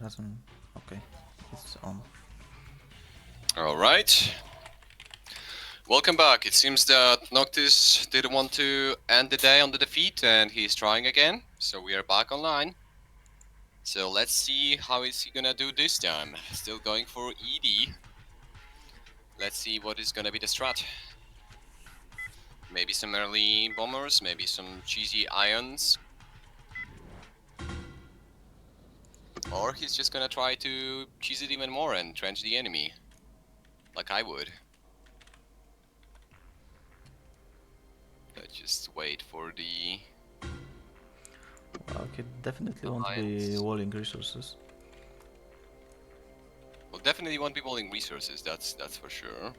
Hasn't. Okay, it's on. Alright. Welcome back. It seems that Noctis didn't want to end the day on the defeat and he's trying again. So we are back online. So let's see how is he gonna do this time. Still going for ED. Let's see what is gonna be the strat. Maybe some early bombers, maybe some cheesy ions. Or he's just gonna try to cheese it even more and trench the enemy. Like I would. Let's just wait for the Well, okay, definitely won't be alliance. walling resources. Well, definitely won't be bowling resources, that's for sure.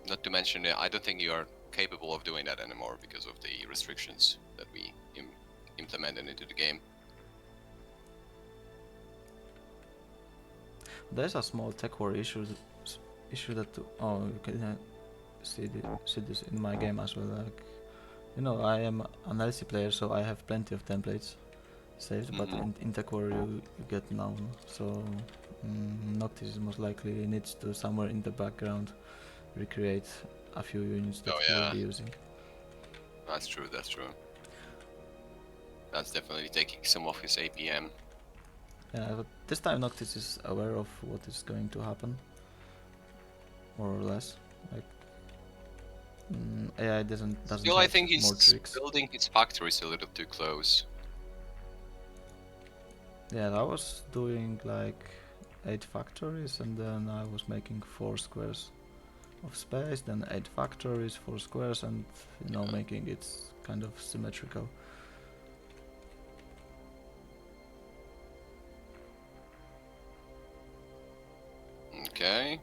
Not to mention, I don't think you are capable of doing that anymore because of the restrictions that we implemented into the game. There's a small tech war issue that you can see this in my game as well. Like, I am an LC player, so I have plenty of templates saved, but in tech war you get none. So Noctis most likely needs to somewhere in the background recreate a few units that Oh he will yeah, be using. that's true. That's true. That's definitely taking some of his APM. Yeah, but this time Noctis is aware of what is going to happen, more or less. Like, AI doesn't Still, I have think more he's tricks. building his factories a little too close. Yeah, I was doing like 8 factories, and then I was making 4 squares of space, then 8 factories, 4 squares, and making it kind of symmetrical. Okay,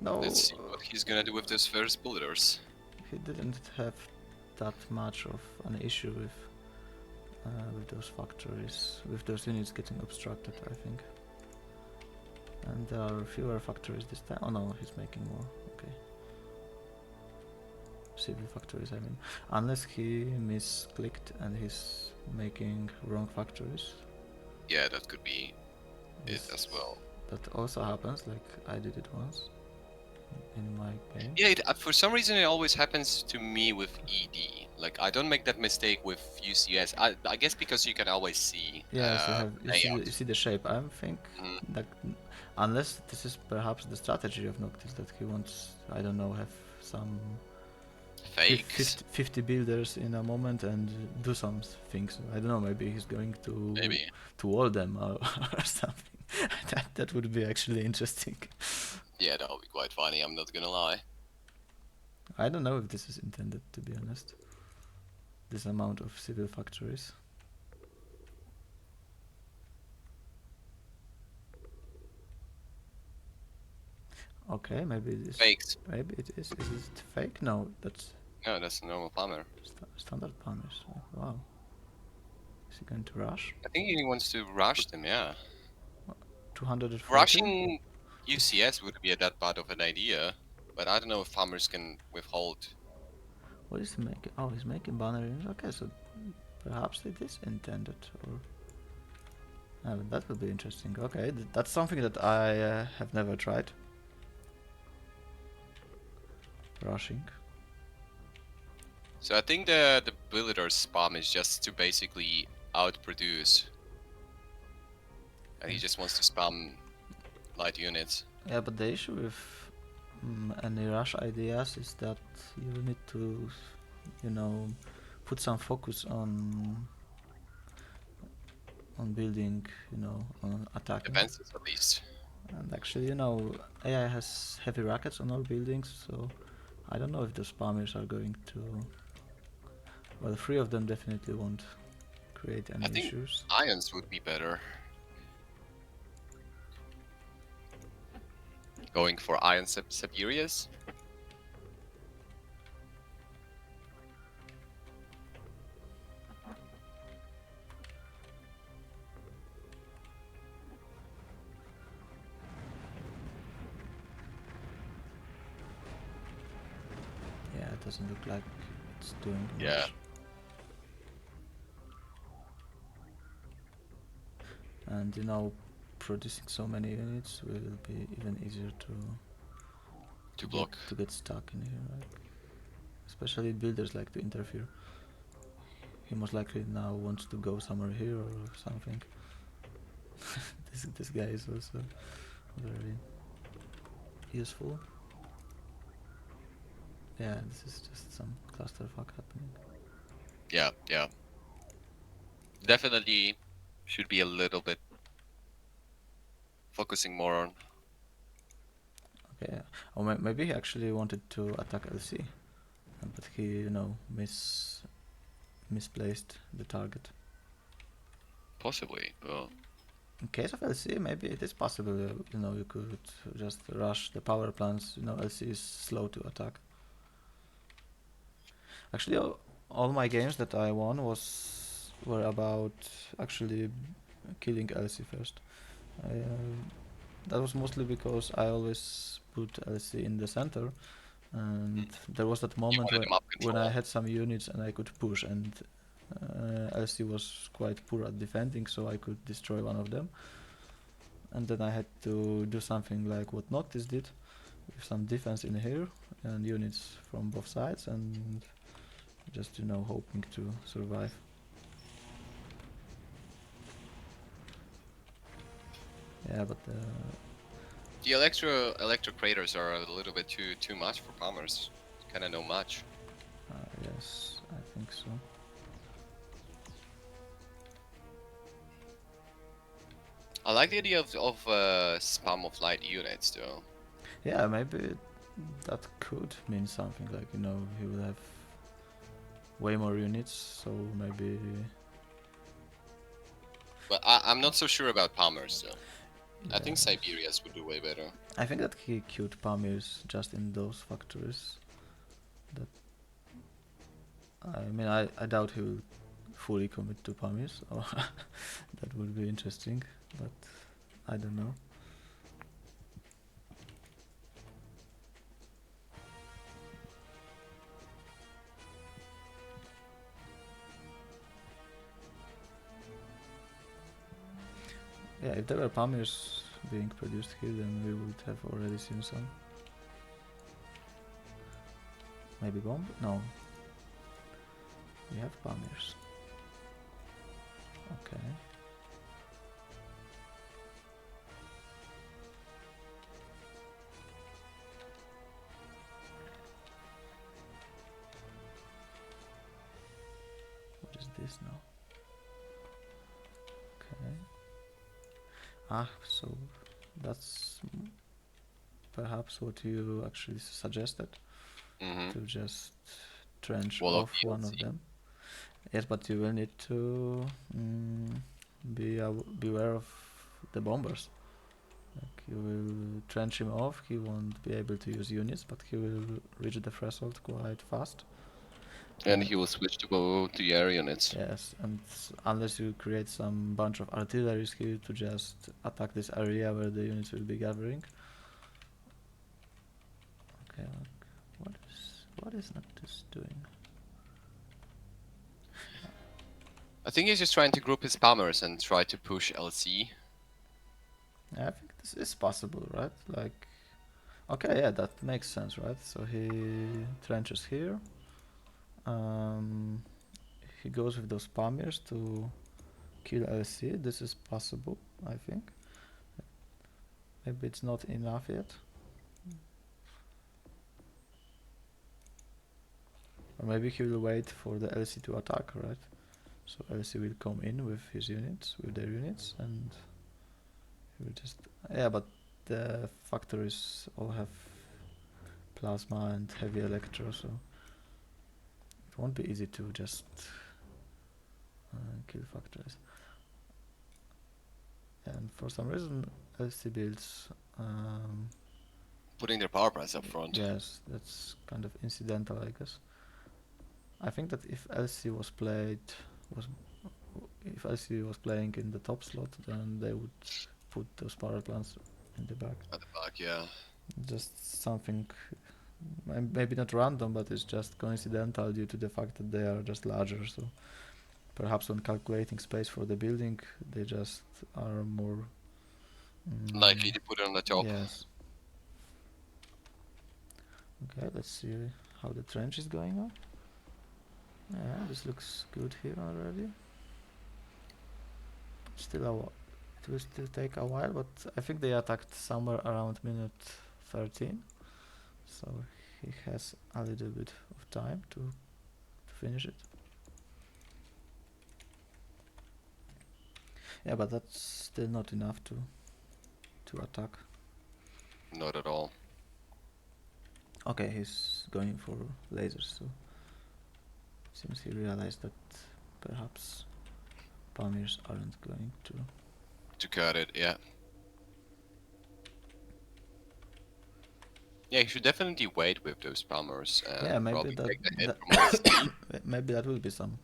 let's No, see what he's gonna do with those first builders. he didn't have that much of an issue with those factories, with those units getting obstructed, I think. And there are fewer factories this time. Oh no, he's making more. Okay. Civil factories, I mean. Unless he misclicked and he's making wrong factories. Yeah, that could be it This as well. That also happens, like I did it once in my game. Yeah, for some reason it always happens to me with ED. Like I don't make that mistake with UCS. I guess because you can always see Yes, layout. you see the shape. I think Mm, that unless this is perhaps the strategy of Noctis that he wants, I don't know, have some fakes, 50 builders in a moment and do some things. I don't know, maybe he's going maybe. to wall them or something. That would be actually interesting. Yeah, that would be quite funny. I'm not gonna lie. I don't know if this is intended, to be honest. This amount of civil factories. Okay, maybe it is. Fakes. Maybe it is. Is it fake? No, that's No, that's a normal planner. standard banners. Oh, wow. Is he going to rush? I think he wants to rush them. Yeah, 240? rushing UCS would be that bad of an idea, but I don't know if farmers can withhold. What is he making? Oh, he's making banner units. Okay, so perhaps it is intended, or that would be interesting. Okay, that's something that I have never tried. Rushing. So I think the builder spam is just to basically outproduce, and he just wants to spam light units. Yeah, but the issue with any rush ideas is that you need to, you know, put some focus on building, on attacking. Defenses at least. And actually, AI has heavy rockets on all buildings, so I don't know if the spammers are going to. Well, 3 of them definitely won't create I any think issues. ions would be better. Going for ion Siberias. Yeah, it doesn't look like it's doing Yeah. much. and producing so many units will be even easier To block. to get stuck in here, right? Especially builders like to interfere. He most likely now wants to go somewhere here or something. This guy is also very useful. Yeah, this is just some clusterfuck happening. Yeah, yeah. Definitely should be a little bit focusing more on. Okay, or maybe he actually wanted to attack LC, but he, misplaced the target. Possibly. Well, In case of LC, maybe it is possible. You could just rush the power plants. LC is slow to attack. Actually, all my games that I won were about actually killing LC first. That was mostly because I always put LC in the center, and there was that you moment wanted where the map when I control. had some units and I could push, and LC was quite poor at defending, so I could destroy one of them. And then I had to do something like what Noctis did, with some defense in here and units from both sides, and just hoping to survive. Yeah, but The electro craters are a little bit too much for bombers. Kind of no much. yes, I think so. I like the idea of spam of light units though. Yeah, maybe that could mean something like he will have way more units, so maybe. But I'm not so sure about Palmer's though. I think Yes. Siberia's would do way better. I think that he killed Pamirs just in those factories. That I mean, I doubt he will fully commit to Pamirs, or that would be interesting, but I don't know. Yeah, if there were Pamirs being produced here, then we would have already seen some. Maybe bomb? No. We have Pamirs. Okay. What is this now? Okay. So that's perhaps what you actually suggested, Mm-hmm. to just trench Wall of off one of DLC. them. Yes, but you will need to beware of the bombers. Like, you will trench him off, he won't be able to use units, but he will reach the threshold quite fast. And he will switch to go to the air units. Yes, and unless you create some bunch of artillery here to just attack this area where the units will be gathering. Okay, look, what is Noctis doing? I think he's just trying to group his spammers and try to push LC. Yeah, I think this is possible, right? Like, okay, yeah, that makes sense, right? So he trenches here. Um, he goes with those Pamirs to kill LC. This is possible, I think. Maybe it's not enough yet. Or maybe he will wait for the LC to attack, right? So LC will come in with his units, with their units, and he will just... Yeah, but the factories all have plasma and heavy electro, so it won't be easy to just kill factories. And for some reason, LC builds... Putting their power plants up front. yes, that's kind of incidental, I guess. I think that if LC was playing in the top slot, then they would put those power plants in the back. At the back, yeah. Just something, maybe not random, but it's just coincidental due to the fact that they are just larger. So perhaps when calculating space for the building, they just are more Likely to put it on the top. yes. Okay, let's see how the trench is going on. Yeah, this looks good here already. Still it will still take a while, but I think they attacked somewhere around minute 13, so he has a little bit of time to finish it. Yeah, but that's still not enough to attack. Not at all. Okay, he's going for lasers, so seems he realized that perhaps Pamirs aren't going To cut it, yeah. Yeah, you should definitely wait with those bombers and yeah, maybe probably that, take the hit that from all speed. maybe that will be some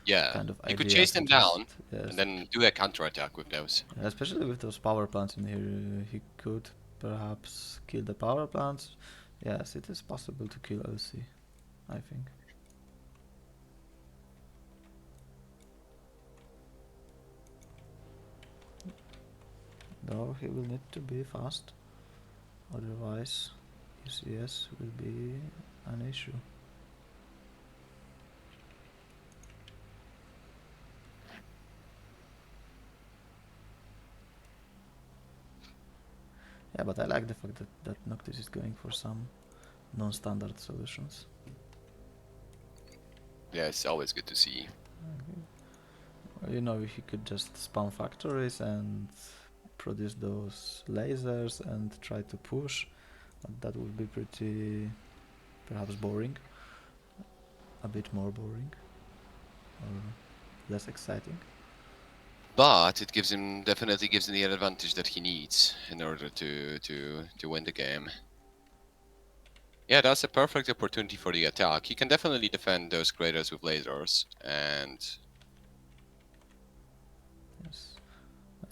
Yeah, kind of you could idea chase to them just down yes. and then do a counterattack with those. Especially with those power plants in here, he could perhaps kill the power plants. Yes, it is possible to kill LC, I think. Though he will need to be fast, otherwise UCS will be an issue. Yeah, but I like the fact that Noctis is going for some non-standard solutions. Yeah, it's always good to see. You know, he could just spawn factories and produce those lasers and try to push, but that would be pretty, perhaps boring. A bit more boring. Or less exciting. But it gives him definitely gives him the advantage that he needs in order to win the game. Yeah, that's a perfect opportunity for the attack. He can definitely defend those craters with lasers and Yes.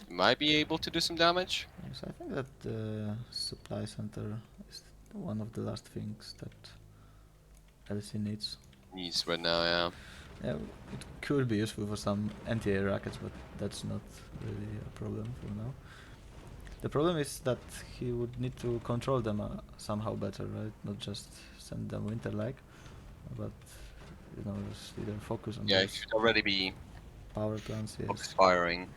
might be able to do some damage. Yes, I think that the supply center is one of the last things that LC needs. Needs right now, yeah. Yeah, it could be useful for some anti-air rockets, but that's not really a problem for now. The problem is that he would need to control them somehow better, right? Not just send them winter-like, but you know, just either focus on Yeah, it those should already be power plants. focus Yes. firing.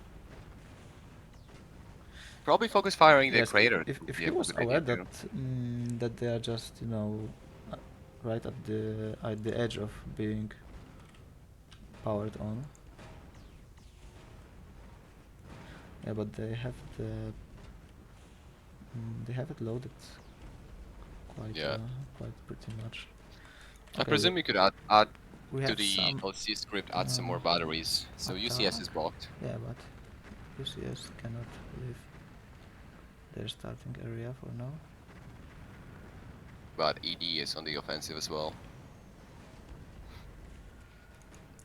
Probably focus firing the Yes. craters would If be he a was good aware idea that too. that they are just uh, right at the edge of being powered on. Yeah, but they have they have it loaded quite Yeah. quite pretty much. I Okay, presume you could add we to have the some LC script, add some more batteries. So UCS attack. is blocked. Yeah, but UCS cannot leave their starting area for now. But ED is on the offensive as well.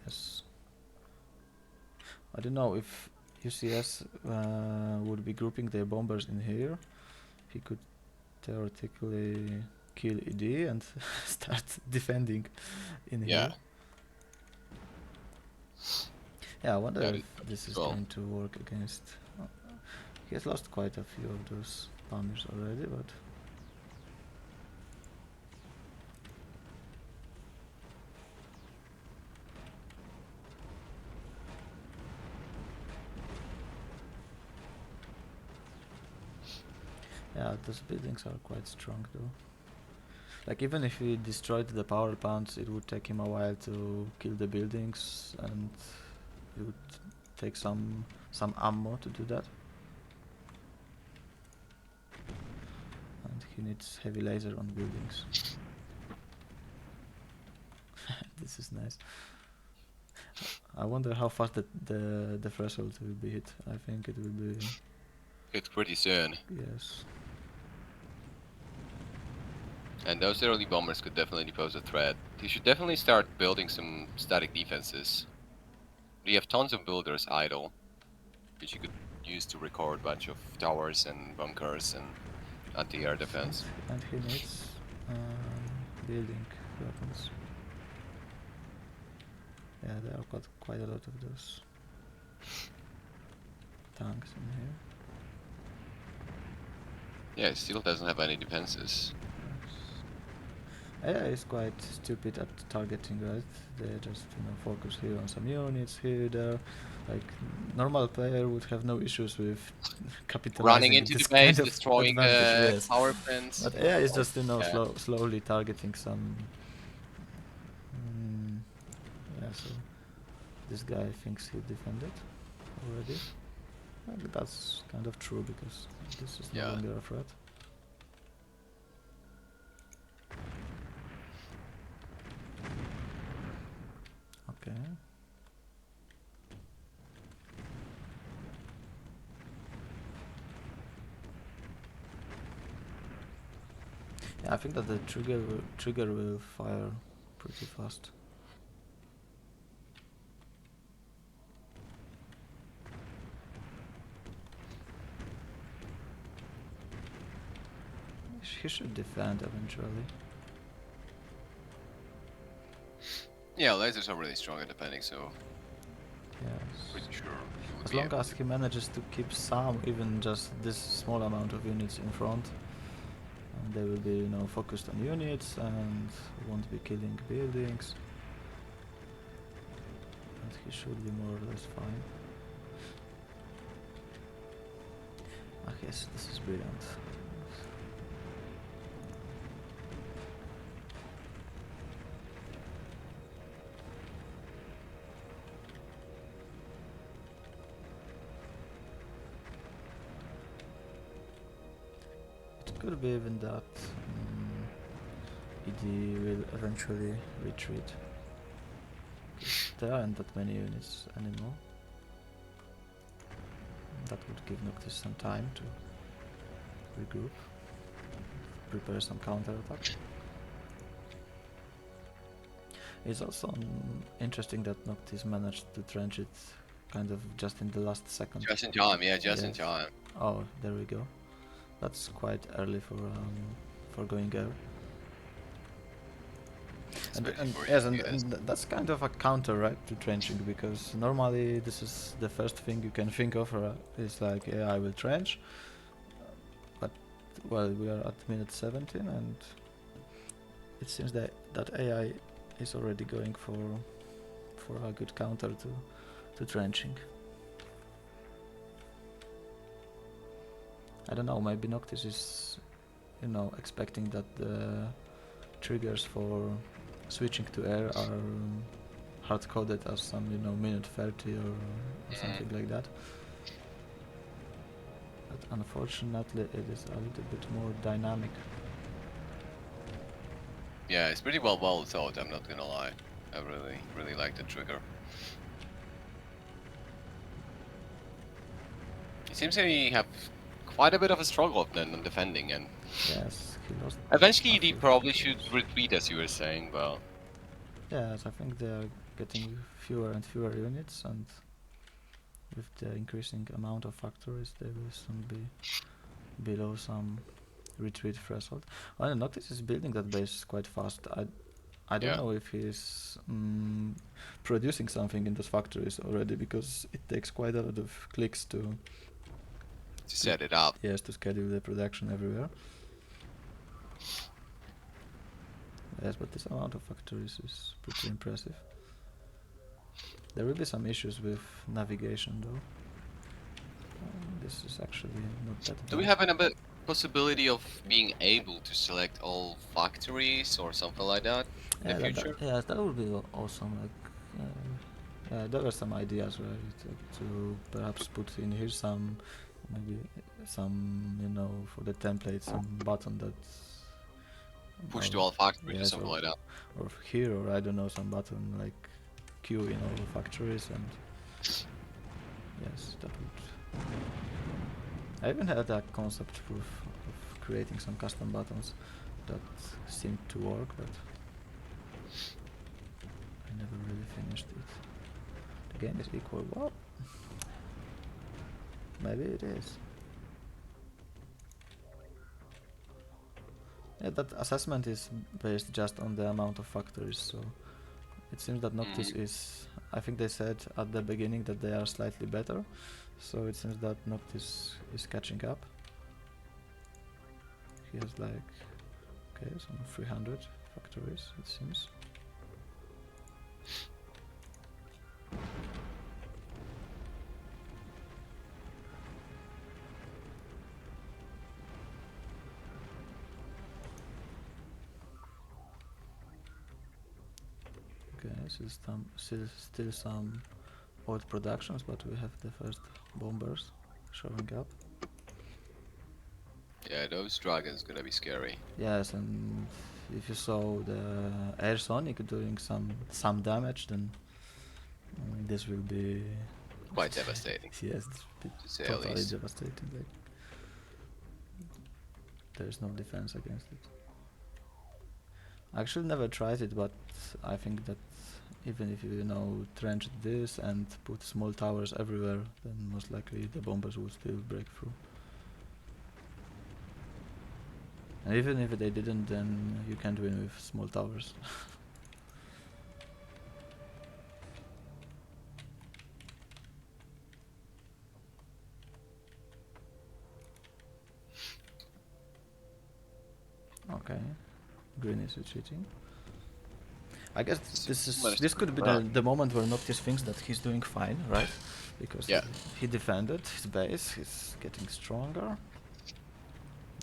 Yes. I don't know if UCS would be grouping their bombers in here. He could theoretically kill ED and start defending in Yeah. here. Yeah, I wonder That if is this is well. going to work against. He has lost quite a few of those bombers already, but yeah, those buildings are quite strong though. Like even if he destroyed the power plants, it would take him a while to kill the buildings, and it would take some ammo to do that. And he needs heavy laser on buildings. This is nice. I wonder how fast the threshold will be hit. I think it will be It's pretty soon. yes. And those early bombers could definitely pose a threat. You should definitely start building some static defenses. We have tons of builders idle, which you could use to record a bunch of towers and bunkers and anti-air defense. And he needs building weapons. Yeah, there are quite a lot of those tanks in here. Yeah, it still doesn't have any defenses. AI is quite stupid at targeting, right? They just focus here on some units, here, there. Like normal player would have no issues with Running capitalizing into the this kind base, of destroying advantage. Yes, power plants. but AI is Or, just yeah. slowly targeting some. Mm, yeah, so this guy thinks he defended already. That's kind of true because this is no Yeah. longer a threat. Okay. Yeah, I think that the trigger will fire pretty fast. He should defend eventually. Yeah, lasers are really strong at defending, so Yes. pretty sure he would As be long able as to. he manages to keep some, even just this small amount of units in front, and they will be, focused on units and won't be killing buildings. And he should be more or less fine. Ah, yes, this is brilliant. It could be even that ED will eventually retreat. There aren't that many units anymore. That would give Noctis some time to regroup, prepare some counterattack. It's also interesting that Noctis managed to trench it kind of just in the last second. Just in time, yeah, just in Yes. time. Oh, there we go. That's quite early for going air. Especially for Yes, units. and that's kind of a counter, right, to trenching, because normally this is the first thing you can think of. Is like, yeah, I will trench, but well, we are at minute 17, and it seems that AI is already going for a good counter to trenching. I don't know, maybe Noctis is, expecting that the triggers for switching to air are hard-coded as some, minute 30 or something like that. But unfortunately, it is a little bit more dynamic. Yeah, it's pretty well thought, I'm not gonna lie. I really like the trigger. It seems they have quite a bit of a struggle then on defending, and Yes, he lost. eventually a they few probably should factories. retreat, as you were saying, but Yes, I think they are getting fewer and fewer units, and with the increasing amount of factories, they will soon be below some retreat threshold. Well, Noctis is building that base quite fast. I don't yeah, know if he's producing something in those factories already, because it takes quite a lot of clicks to set it up. yes, to schedule the production everywhere. Yes, but this amount of factories is pretty impressive. There will be some issues with navigation though. This is actually not that Do we bad. have a possibility of being able to select all factories or something like that in the Yeah, future? yes, that would be awesome. Like, there were some ideas, right, to perhaps put in here some, maybe some, for the template, some button that, Push or to all factories or yes, something like that. or here, or I don't know, some button like queue in all factories, and yes, that would. I even had a concept proof of creating some custom buttons that seemed to work, but I never really finished it. The game is equal. Well, maybe it is. Yeah, that assessment is based just on the amount of factories, so It seems that Noctis is. I think they said at the beginning that they are slightly better, so it seems that Noctis is catching up. He has like, okay, some 300 factories, it seems. Okay, still some old productions, but we have the first bombers showing up. Yeah, those dragons gonna be scary. Yes, and if you saw the air sonic doing some damage, then this will be Quite devastating, yes, this will be to say the totally least. devastating. Like there is no defense against it. I actually never tried it, but I think that even if you trench this and put small towers everywhere, then most likely the bombers will still break through. And even if they didn't, then you can't win with small towers. Okay, green is retreating. I guess this could be the moment where Noctis thinks that he's doing fine, right? Because Yeah. he defended his base, he's getting stronger.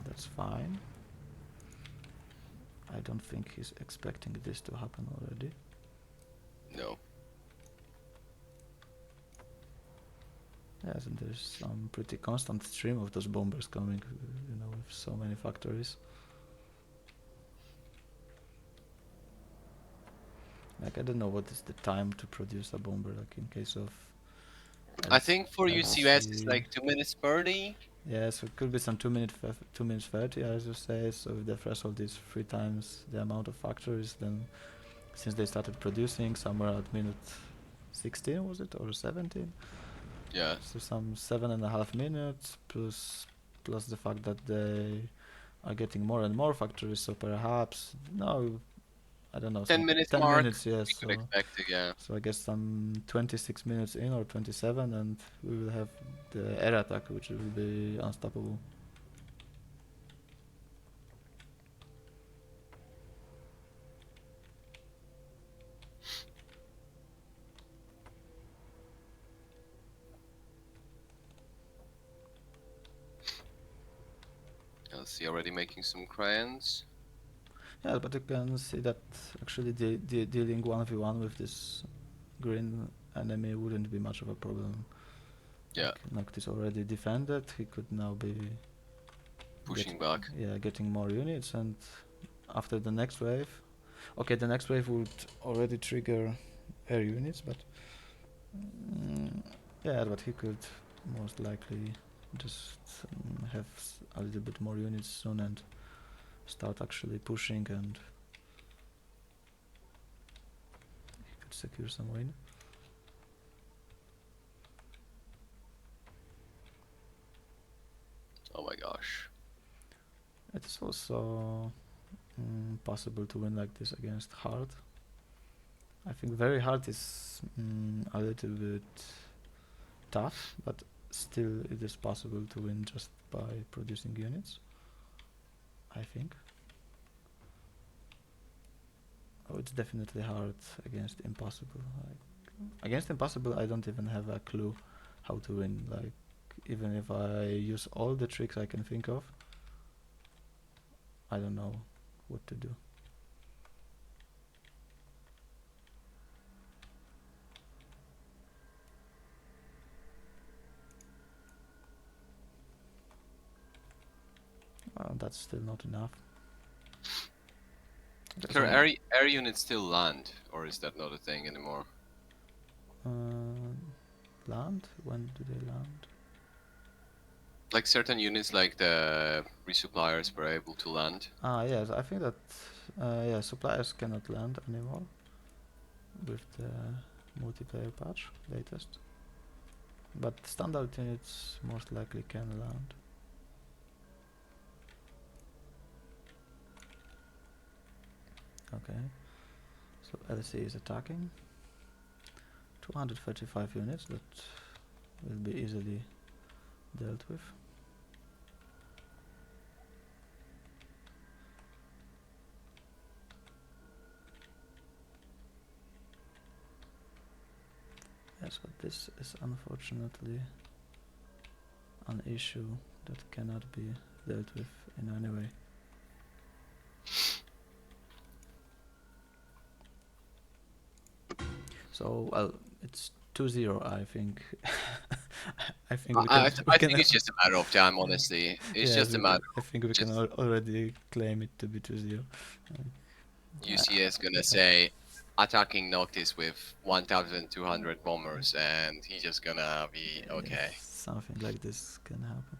That's fine. I don't think he's expecting this to happen already. No. Yes, and there's some pretty constant stream of those bombers coming, with so many factories. Like, I don't know what is the time to produce a bomber, like in case of... I think for UCS it's like 2 minutes 30. Yeah, so it could be some 2 minutes 30, as you say. So if the threshold is 3 times the amount of factories, then since they started producing somewhere at minute 16, was it, or 17? Yeah. So some 7.5 minutes plus the fact that they are getting more and more factories. So perhaps I don't know. 10 minutes 10 mark. minutes, yes. We could expect it, yeah. So I guess some 26 minutes in or 27, and we will have the air attack, which will be unstoppable. I see already making some crayons. Yeah, but you can see that actually dealing 1v1 with this green enemy wouldn't be much of a problem. Yeah. Like, Noctis already defended, he could now be Pushing back. Yeah, getting more units, and after the next wave... Okay, the next wave would already trigger air units, but... yeah, but he could most likely just have a little bit more units soon and start actually pushing, and he could secure some win. Oh my gosh. It is also possible to win like this against hard. I think very hard is a little bit tough, but still it is possible to win just by producing units, I think. Oh, it's definitely hard against impossible. Against impossible, I don't even have a clue how to win. Like, even if I use all the tricks I can think of, I don't know what to do. That's still not enough. Can air units still land, or is that not a thing anymore? Land? When do they land? Like certain units, like the resuppliers, were able to land. Yes, I think that suppliers cannot land anymore with the multiplayer patch latest, but standard units most likely can land. Okay, So LC is attacking. 235 units, that will be easily dealt with. Yes, but this is unfortunately an issue that cannot be dealt with in any way. So, well, it's 2-0, I think. I think I think it's just a matter of time, honestly. It's yes, just a matter I of think we can just already claim it to be 2-0. UCS gonna Yeah, say attacking Noctis with 1,200 bombers, and he's just gonna be yes, okay. something like this can happen.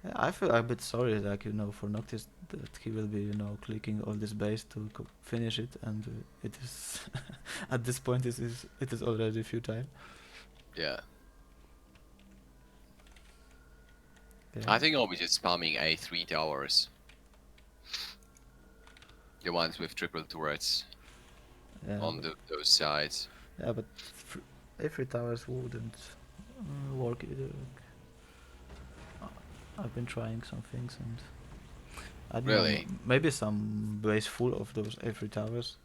Yeah, I feel a bit sorry, like, for Noctis, that he will be, clicking all this base to finish it, and it is at this point it is already futile. Yeah. Okay. I think I'll be just spamming A3 towers. The ones with triple turrets Yeah, on those sides. yeah, but every towers wouldn't work either. I've been trying some things, and I don't know, Really? maybe some base full of those every towers.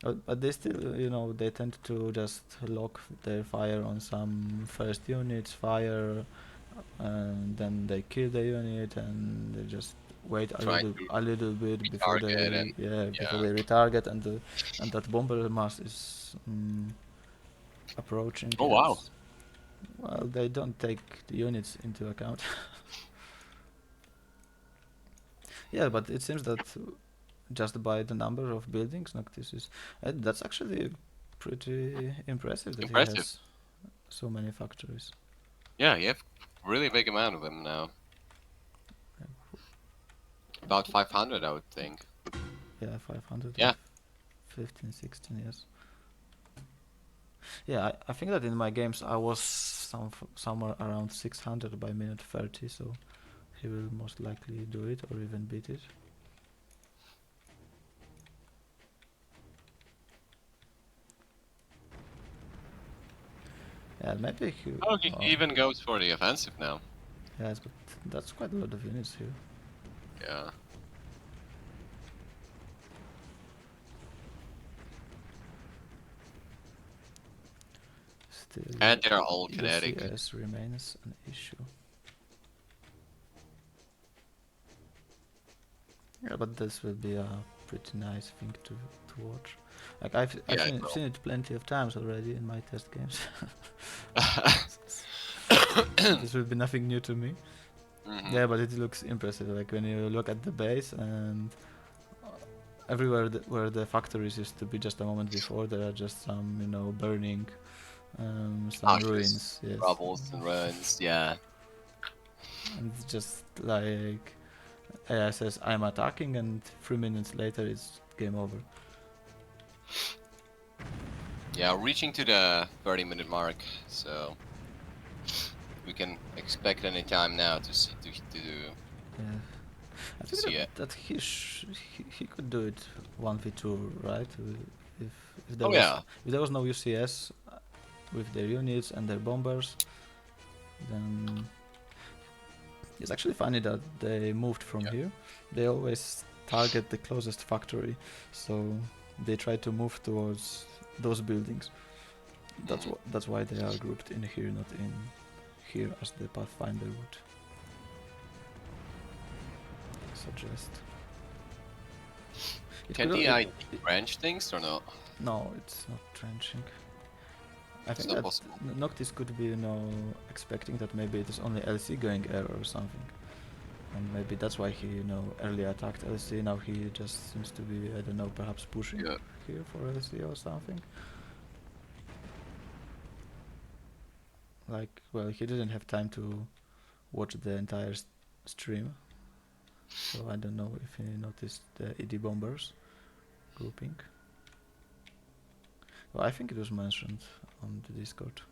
But they still, they tend to just lock their fire on some first units, fire, and then they kill the unit, and they just wait Trying to a little bit before retarget and before yeah. they retarget, and that bomber mass is approaching. Oh wow. Yes. Well, they don't take the units into account. Yeah, but it seems that just by the number of buildings, Noctis is. That's actually pretty impressive that he Impressive. has so many factories. Yeah, you have really big amount of them now. About 500, I would think. Yeah, 500 Yeah. with 15, 16 years. Yeah, I think that in my games I was somewhere around 600 by minute 30, so he will most likely do it or even beat it. Yeah, maybe he. Oh, he Oh, even goes for the offensive now. yes, but that's quite a lot of units here. Yeah. Still, And they're all kinetic. UCS remains an issue. Yeah, but this will be a pretty nice thing to watch. Like I've Yeah, seen it plenty of times already in my test games. This will be nothing new to me. hmm Yeah, but it looks impressive. Like when you look at the base, and everywhere where the factories used to be just a moment before, there are just some, burning, some Ashes, ruins. Yes, rubbles, and ruins. Yeah. and it's just like AI says, "I'm attacking," and 3 minutes later, it's game over. Yeah, reaching to the 30-minute mark, so we can expect any time now to see Yeah. I to think see it. that he could do it 1v2, right? If if there Oh was yeah. if there was no UCS with their units and their bombers, then it's actually funny that they moved from Yeah. here. They always target the closest factory, so they try to move towards those buildings. Mhm. That's why they are grouped in here, not in here as the Pathfinder would suggest. It Can could the it, ID branch things or not? No, it's not trenching. I It's think not that possible. Noctis could be, expecting that maybe it is only LC going error or something. And maybe that's why he, early attacked LC. Now he just seems to be, I don't know, perhaps pushing Yeah. here for LC or something. Like, well, he didn't have time to watch the entire stream. So I don't know if he noticed the ED bombers grouping. Well, I think it was mentioned on the Discord.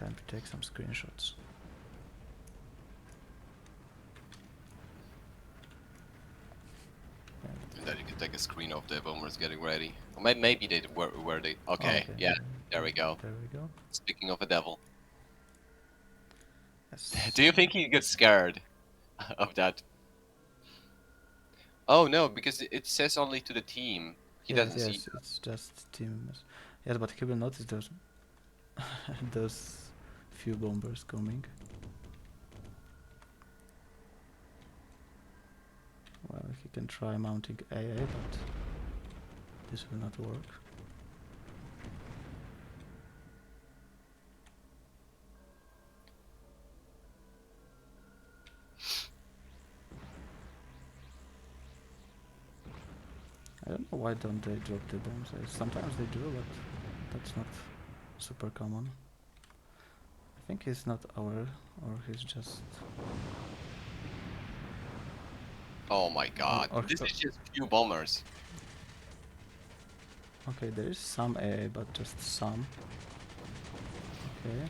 time to take some screenshots. And then you can take a screen of the bombers getting ready. Or maybe they were they. Okay, Okay, yeah, there we go. There we go. Speaking of a devil, Yes. do you think he gets scared of that? Oh no, because it says only to the team. He Yes, doesn't see. yes, it's just team. Yes, but he will notice those those few bombers coming. Well, he can try mounting AA, but this will not work. I don't know why don't they drop the bombs. Sometimes they do, but that's not super common. I think he's not aware, or he's just... Oh my god, or this is just few bombers. Okay, there is some AA, but just some. Okay.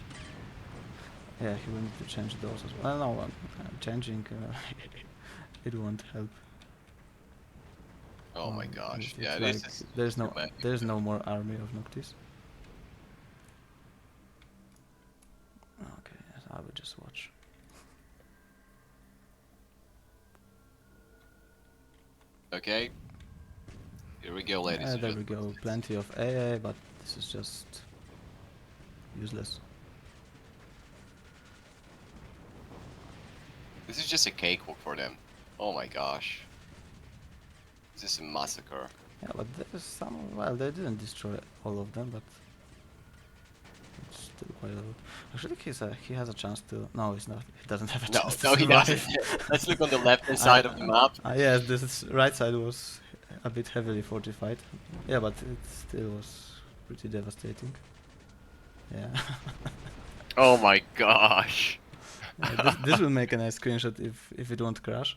Yeah, he will need to change those as well. No, changing it won't help. Oh my gosh, It's yeah, like this is there's no more army of Noctis. Okay, yes, I will just watch. Okay. Here we go, ladies and There gentlemen. we go, plenty of AA, but this is just useless. This is just a cakewalk for them. Oh my gosh. This is a massacre. Yeah, but there's some... Well, they didn't destroy all of them, but... It's still quite a lot. Actually, he has a chance to... No, he's not. He doesn't have a No, chance to no, he survive. doesn't. Let's look on the left-hand side of the map. Yes, this right side was a bit heavily fortified. Yeah, but it still was pretty devastating. Yeah. Oh my gosh. Yeah, this will make a nice screenshot if it won't crash.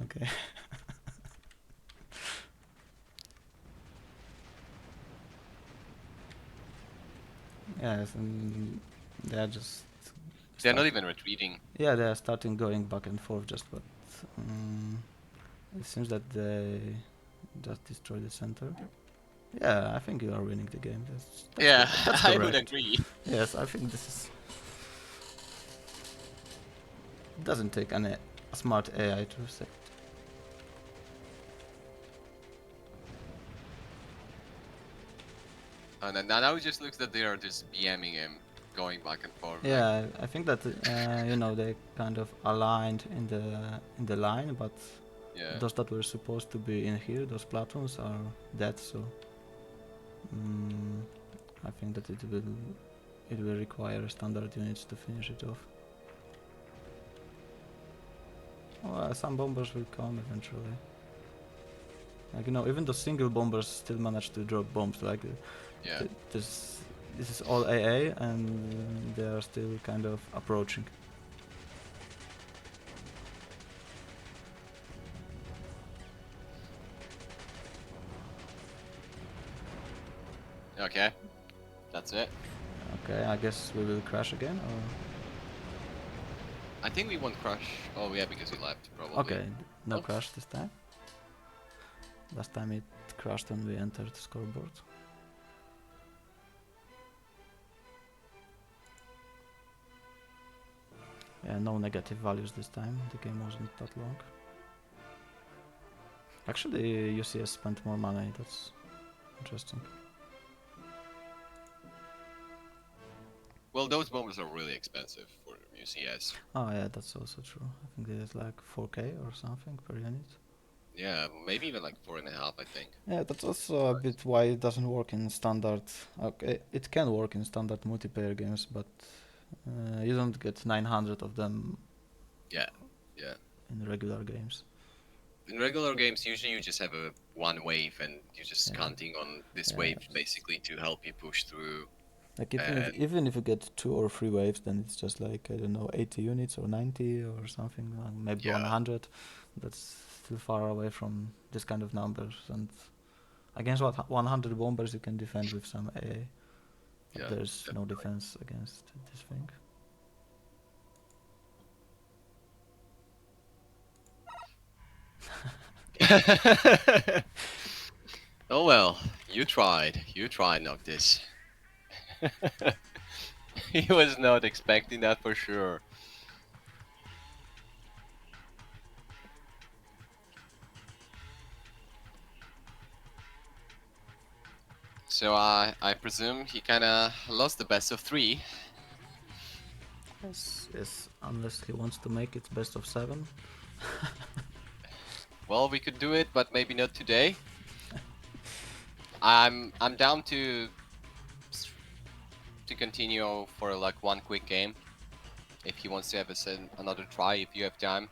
Okay. Yes, and they are just... They're not even retreating. Yeah, they are starting going back and forth just, but... it seems that they just destroyed the center. Yeah, I think you are winning the game. That's Yeah, that's I would correct. agree. Yes, I think this is... It doesn't take any smart AI to say. And then now it just looks that they are just BMing him, going back and forth. Yeah, I think that you know, they kind of aligned in the line, but Yeah. those that were supposed to be in here, those platoons, are dead. So I think that it will require standard units to finish it off. Well, some bombers will come eventually. Like, you know, even the single bombers still manage to drop bombs. Like, Yeah. this is all AA, and they are still kind of approaching. Okay. That's it. Okay, I guess we will crash again, or... I think we won't crush. Oh yeah, because he left, probably. Okay, no Oh. crash this time. Last time it crashed when we entered the scoreboard. Yeah, no negative values this time. The game wasn't that long. Actually, UCS spent more money. That's interesting. Well, those bombers are really expensive for UCS. Oh yeah, that's also true. I think there's like 4K or something per unit. Yeah, maybe even like 4.5, I think. Yeah, that's also a bit why it doesn't work in standard. Okay, it can work in standard multiplayer games, but you don't get 900 of them. Yeah, yeah. In regular games. In regular games, usually you just have a one wave, and you're just Yeah. counting on this Yeah. wave basically to help you push through. Like even if you get 2 or 3 waves, then it's just like, I don't know, 80 units or 90 or something, maybe Yeah. 100. That's still far away from this kind of numbers. And against 100 bombers, you can defend with some AA. But Yeah. there's no defense against this thing. Oh well, you tried. You tried, Noctis. He was not expecting that for sure. So I presume he kind of lost the best of three. Yes, unless he wants to make it best of 7. Well, we could do it, but maybe not today. I'm down to continue for like one quick game. If he wants to have another try, if you have time.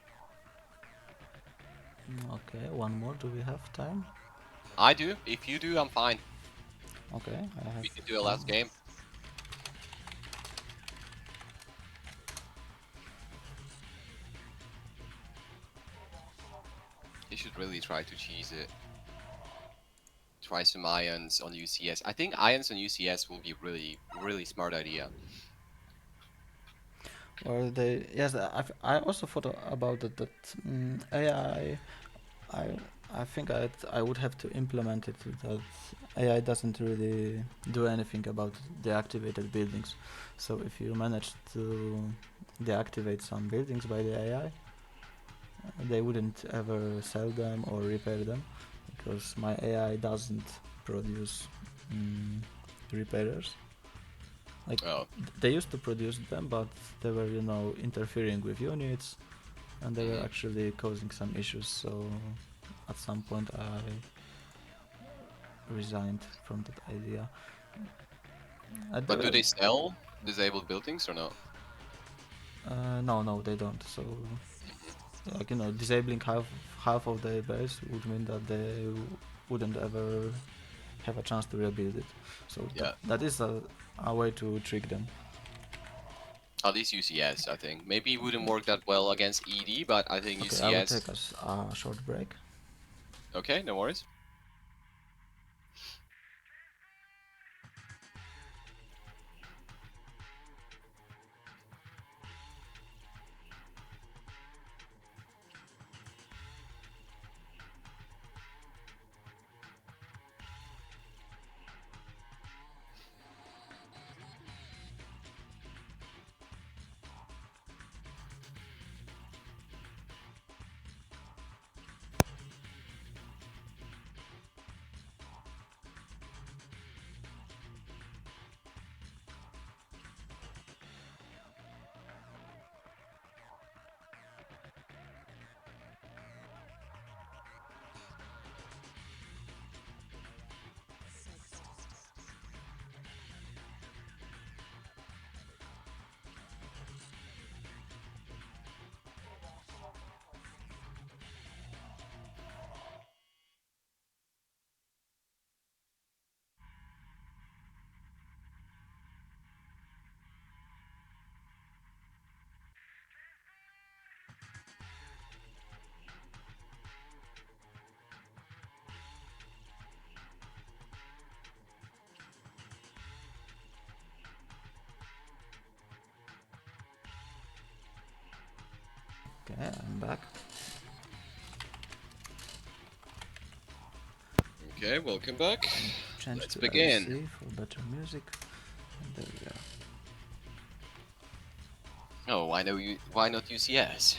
Okay, one more. Do we have time? I do. If you do, I'm fine. Okay, I have We can do a time. last game. He should really try to cheese it. Try some ions on UCS. I think ions on UCS will be really smart idea. Or they, yes, I also thought about it that AI, I I think I would have to implement it that AI doesn't really do anything about deactivated buildings. So if you manage to deactivate some buildings by the AI, they wouldn't ever sell them or repair them because my AI doesn't produce repairers. Like Oh. they used to produce them, but they were, interfering with units, and they were Hmm. actually causing some issues. So at some point, I resigned from that idea. They But do were, they sell disabled buildings or not? no, they don't. So like disabling half of their base would mean that they wouldn't ever have a chance to rebuild it. So Yeah. that is a way to trick them. At least UCS, I think. Maybe it wouldn't work that well against ED, but I think Okay, I will take UCS. a short break. Okay, no worries. Okay, I'm back. Okay, welcome back. Change Let's to begin. LC for better music. And there we are. Oh, why no you? Why not UCS?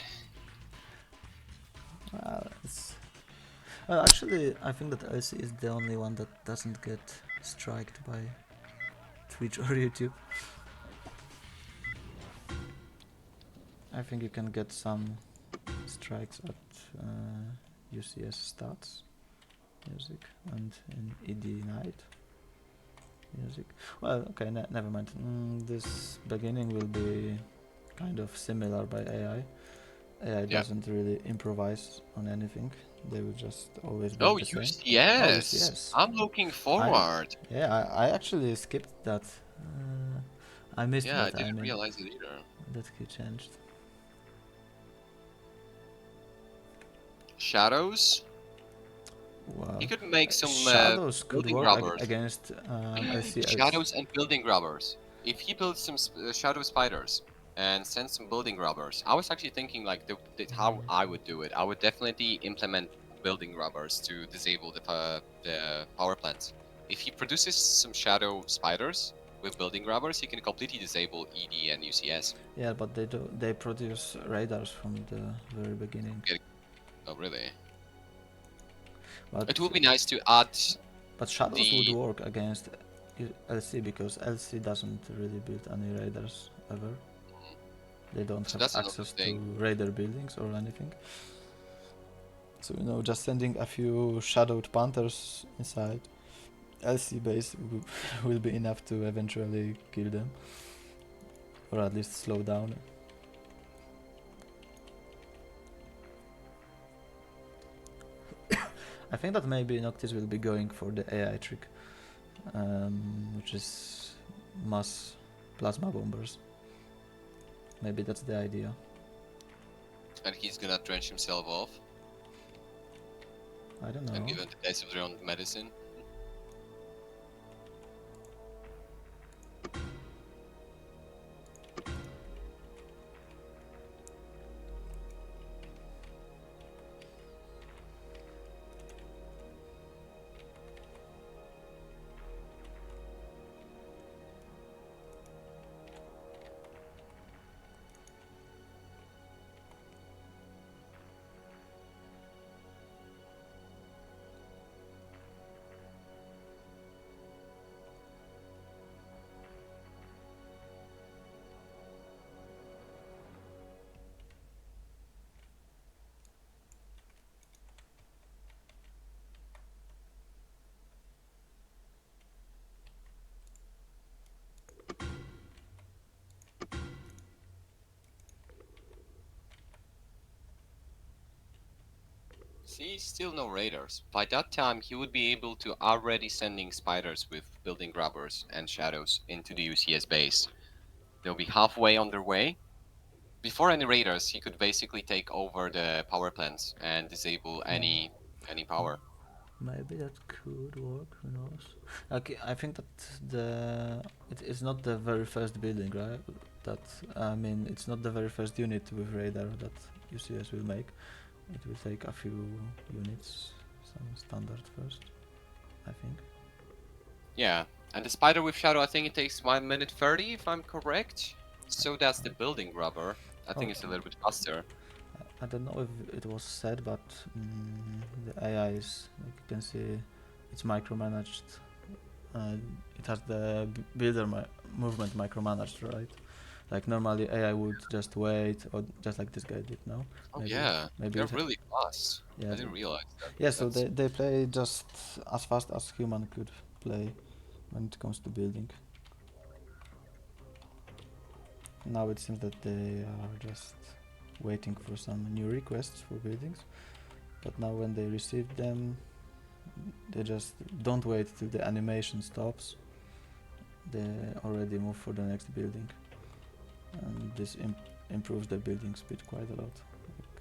Actually, I think that LC is the only one that doesn't get striked by Twitch or YouTube. I think you can get some strikes at UCS stats music and in ED night music. Well, okay, never mind. This beginning will be kind of similar by AI. AI Yeah. doesn't really improvise on anything. They will just always build Oh, the same. Oh, UCS. UCS. I'm looking I forward. yeah, I actually skipped that. I missed Yeah, I that. I didn't mean, realize it either. that he changed. Shadows. He Well, could make some shadows could building work grabbers. against LCLs. Shadows and building grabbers. If he builds some shadow spiders and sends some building grabbers, I was actually thinking like how I would do it. I would definitely implement building grabbers to disable the power plants. If he produces some shadow spiders with building grabbers, he can completely disable ED and UCS. Yeah, but they produce radars from the very beginning. Oh, really? But It would be nice to add but shadows would the. work against LC because LC doesn't really build any radars ever. They don't So have that's another access to thing. radar buildings or anything. So just sending a few shadowed panthers inside LC base will be enough to eventually kill them, or at least slow down. I think that maybe Noctis will be going for the AI trick, which is mass plasma bombers. Maybe that's the idea. And he's gonna drench himself off I don't and know. give him the taste of their own medicine. See, still no raiders. By that time, he would be able to already sending spiders with building grabbers and shadows into the UCS base. They'll be halfway on their way. Before any raiders, he could basically take over the power plants and disable Yeah. any power. Maybe that could work. Who knows? Okay, I think that it is not the very first building, right? That I mean, it's not the very first unit with radar that UCS will make. It will take a few units, some standard first, I think. Yeah, and the spider with shadow, I think it takes 1 minute 30 if I'm correct. So that's the building grabber. I Oh, think it's a little bit faster. I don't know if it was said, but the AI is, like you can see, it's micromanaged. It has the builder movement micromanaged, right? Like normally AI would just wait, or just like this guy did now. Oh Maybe yeah, maybe they're it. really fast. Yeah, I didn't realize that. yeah. So That's they play just as fast as human could play when it comes to building. Now it seems that they are just waiting for some new requests for buildings. But now when they receive them, they just don't wait till the animation stops. They already move for the next building, and this improves the building speed quite a lot.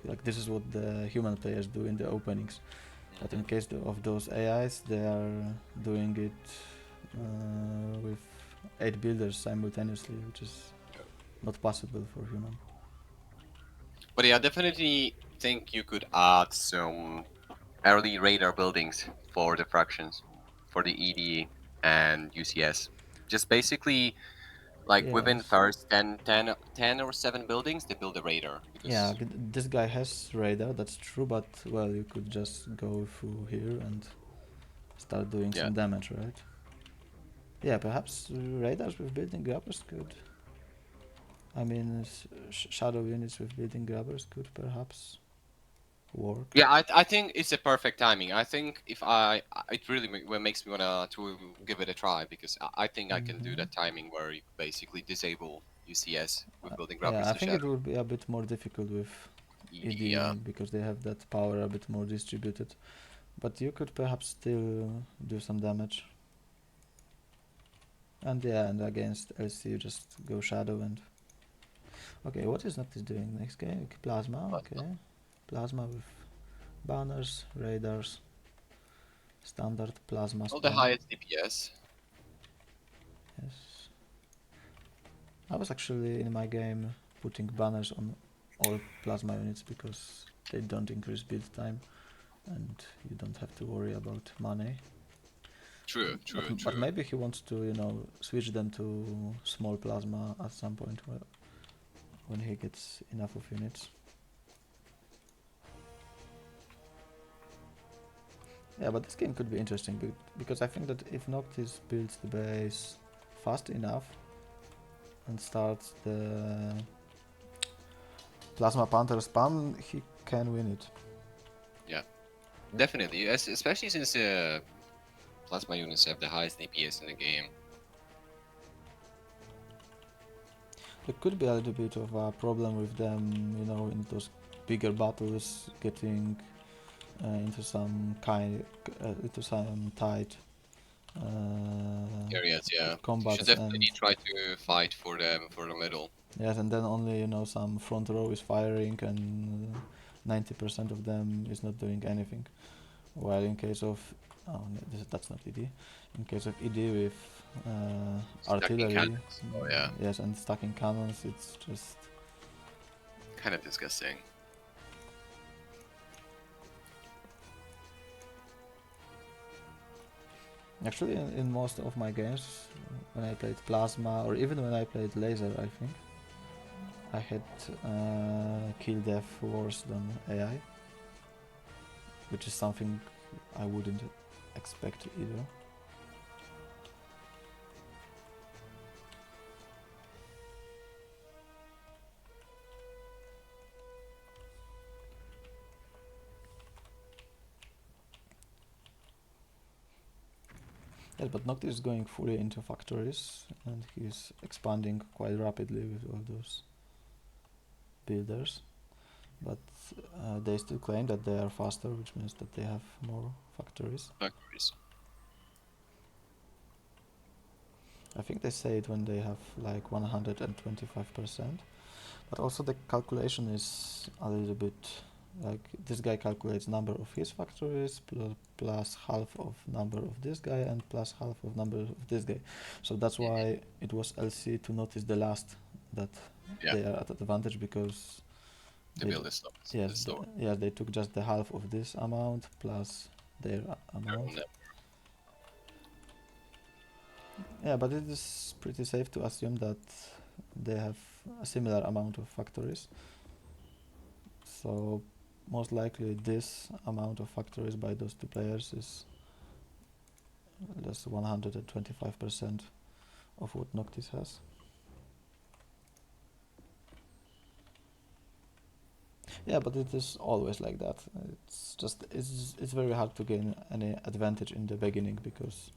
Like this is what the human players do in the openings. But in case of those AIs, they are doing it with 8 builders simultaneously, which is not possible for human. But yeah, I definitely think you could add some early radar buildings for the fractions, for the ED and UCS. Just basically, like within Yes. first 10 or 7 buildings, they build a radar. Yeah, Because, this guy has radar, that's true, but well, you could just go through here and start doing yeah. some damage, right? Yeah, perhaps radars with building grabbers could. I mean, shadow units with building grabbers could perhaps work. Yeah, I think it's a perfect timing. I think if it really makes me wanna to give it a try because I think I can do Hmm. that timing where you basically disable UCS with building Yeah, grabbers I and think it shadow would be a bit more difficult with ED. ED because they have that power a bit more distributed. But you could perhaps still do some damage. And yeah, and against LC you just go shadow and. Okay, what is Noctis doing next game? Plasma, okay. Plasma with banners, radars. Standard plasma Well, the spam. highest DPS. Yes. I was actually in my game putting banners on all plasma units because they don't increase build time and you don't have to worry about money. True, But, true, but true. maybe he wants to, you know, switch them to small plasma at some point when he gets enough of units. Yeah, but this game could be interesting because I think that if Noctis builds the base fast enough and starts the Plasma Panther spam, he can win it. Yeah, definitely. Especially since plasma units have the highest DPS in the game. There could be a little bit of a problem with them, you know, in those bigger battles, getting into some tight Areas, yeah. You should combats, definitely and try to fight for them for the middle. yes, and then only, you know, some front row is firing and 90% of them is not doing anything. While in case of that's not ED. In case of ED with Stacking artillery, cannons. Oh yeah, yes, and stacking cannons, it's just kind of disgusting. actually in most of my games when I played plasma or even when I played laser, I think I had kill death worse than AI, which is something I wouldn't expect either. Yes, but Noctis is going fully into factories and he's expanding quite rapidly with all those builders. But they still claim that they are faster, which means that they have more factories. Factories. I think they say it when they have like 125%. But also the calculation is a little bit like this guy calculates number of his factories plus half of number of this guy and plus half of number of this guy. So that's why it was LC to notice the last that Yeah, they are at advantage because the they build is slow. yes It's slower. yeah they took just the half of this amount plus their Their amount. own net. Yeah, but it is pretty safe to assume that they have a similar amount of factories. So most likely this amount of factories by those two players is just 125% of what Noctis has. Yeah, but it is always like that. It's very hard to gain any advantage in the beginning because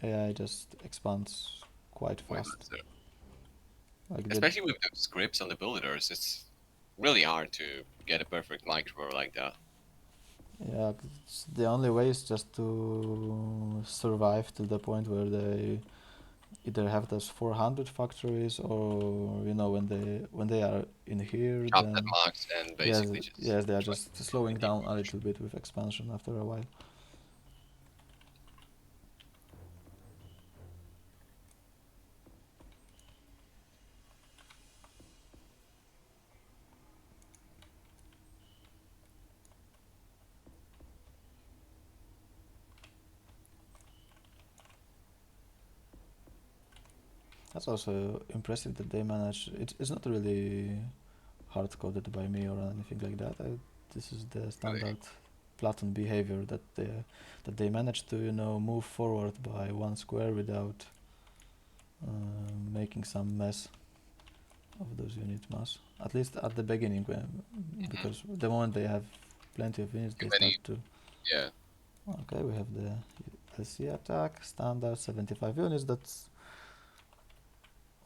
AI just expands quite Way fast. faster. Like the Especially with the scripts on the builders, it's really hard to get a perfect micro like that. yeah, the only way is just to survive to the point where they either have those 400 factories or you know when they are in here Chop that then max and yes basically just yes they are try just to slowing deep down a push. little bit with expansion after a while. That's also impressive that they manage. It's not really hard coded by me or anything like that. This is the Really. standard Platon behavior that they manage to, you know, move forward by one square without making some mess of those unit mass. At least at the beginning, Mm-hmm. because the moment they have plenty of units, Too they many. start to. Yeah. Okay, we have the LC attack standard 75 units. That's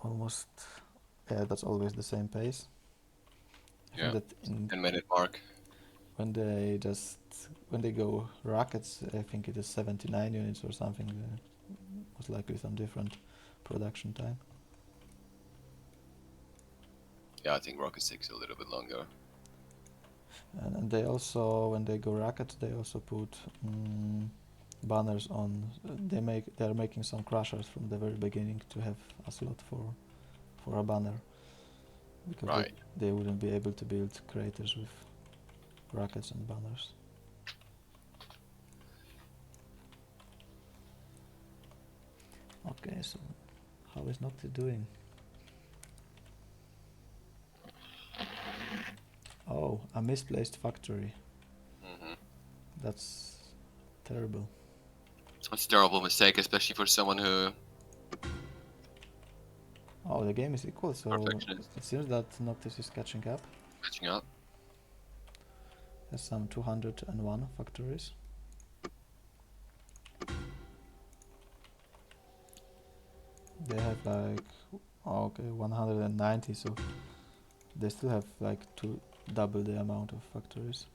almost yeah. That's always the same pace. I think Yeah. that in 10-minute mark. when they go rockets, I think it is 79 units or something. Most likely some different production time. Yeah, I think Rocket takes a little bit longer. And they also, when they go rocket, they also put banners on. They're making some crushers from the very beginning to have a slot for a banner, because Right. they wouldn't be able to build craters with rockets and banners. Okay, so how is Noctis doing? Oh, a misplaced factory. Hmm. That's terrible. It's a terrible mistake, especially for someone who Oh, the game is equal, so perfectionist it seems that Noctis is catching up. catching up. Has some 201 factories. They have like, okay, 190, so they still have like double the amount of factories.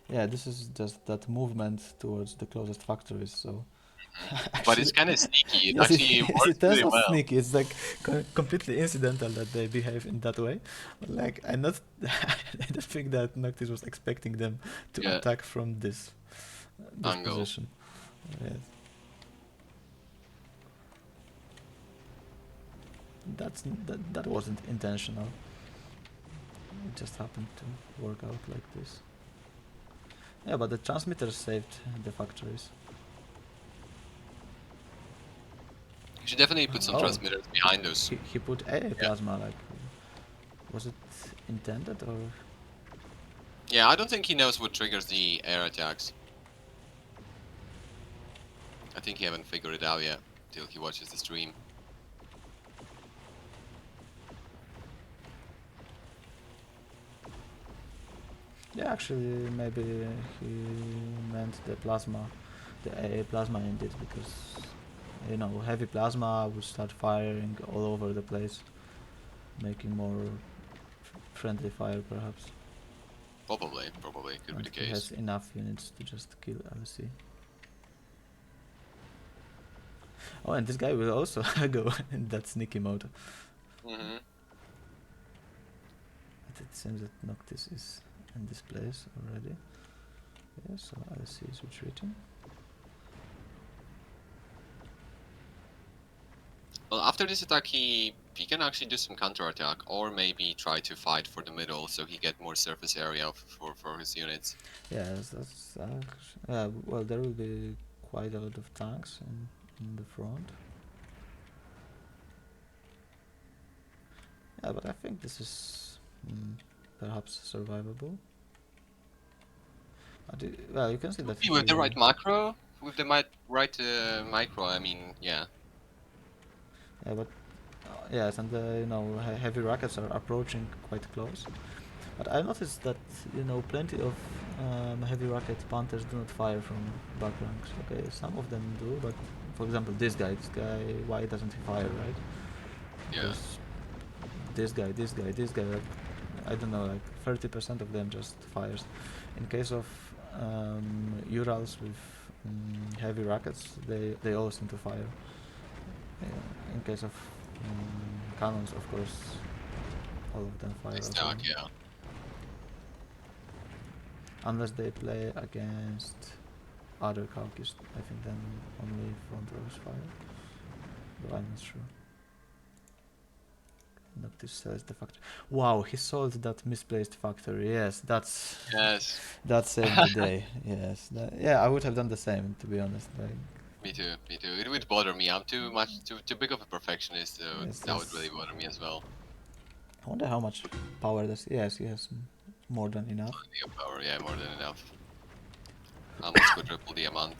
Yeah, this is just that movement towards the closest factories, so But it's actually, kind of sneaky. It yes, actually yes, works it turns really out well. sneaky. It's like completely incidental that they behave in that way. But like, I don't think that Noctis was expecting them to Yeah, attack from this angle. position. Yes. That wasn't intentional. It just happened to work out like this. Yeah, but the transmitters saved the factories. You should definitely put some Oh, transmitters behind those. he put AA Yeah. plasma. Like, was it intended or? Yeah, I don't think he knows what triggers the air attacks. I think he haven't figured it out yet till he watches the stream. Yeah, actually, maybe he meant the plasma, the AA plasma indeed, because heavy plasma would start firing all over the place, making more friendly fire perhaps. Probably could be And the he case. has enough units to just kill LC. Oh, and this guy will also go in that sneaky mode. Hmm. But it seems that Noctis is in this place already. Yeah, so LC is retreating. Well, after this attack, he can actually do some counter attack, or maybe try to fight for the middle so he get more surface area for his units. Yes, that's yeah. Well, there will be quite a lot of tanks in the front. Yeah, but I think this is perhaps survivable. Well, you can see that With the he. right macro, with the right micro, I mean, yeah. Yeah, but yes, and heavy rockets are approaching quite close. But I noticed that plenty of heavy rocket Panthers do not fire from back ranks. Okay, some of them do, but for example, this guy, why doesn't he fire, right? Yeah. Because this guy, like, I don't know, like 30% of them just fires. In case of Urals with heavy rockets, they all seem to fire. In case of cannons, of course, all of them fire Nice as well. attack, yeah. Unless they play against other Kalkis, I think then only front rows fire. But I'm not sure. Noctis sells the factory. Wow, he sold that misplaced factory. Yes, Yes. that saved the day. Yes, yeah, I would have done the same, to be honest. Like, Me too, me too. It would bother me. I'm too big of a perfectionist, so yes, that would really yes. bother me as well. I wonder how much power does. Yes, he has more than enough. Plenty of power, yeah, more than enough. Almost quadruple the amount.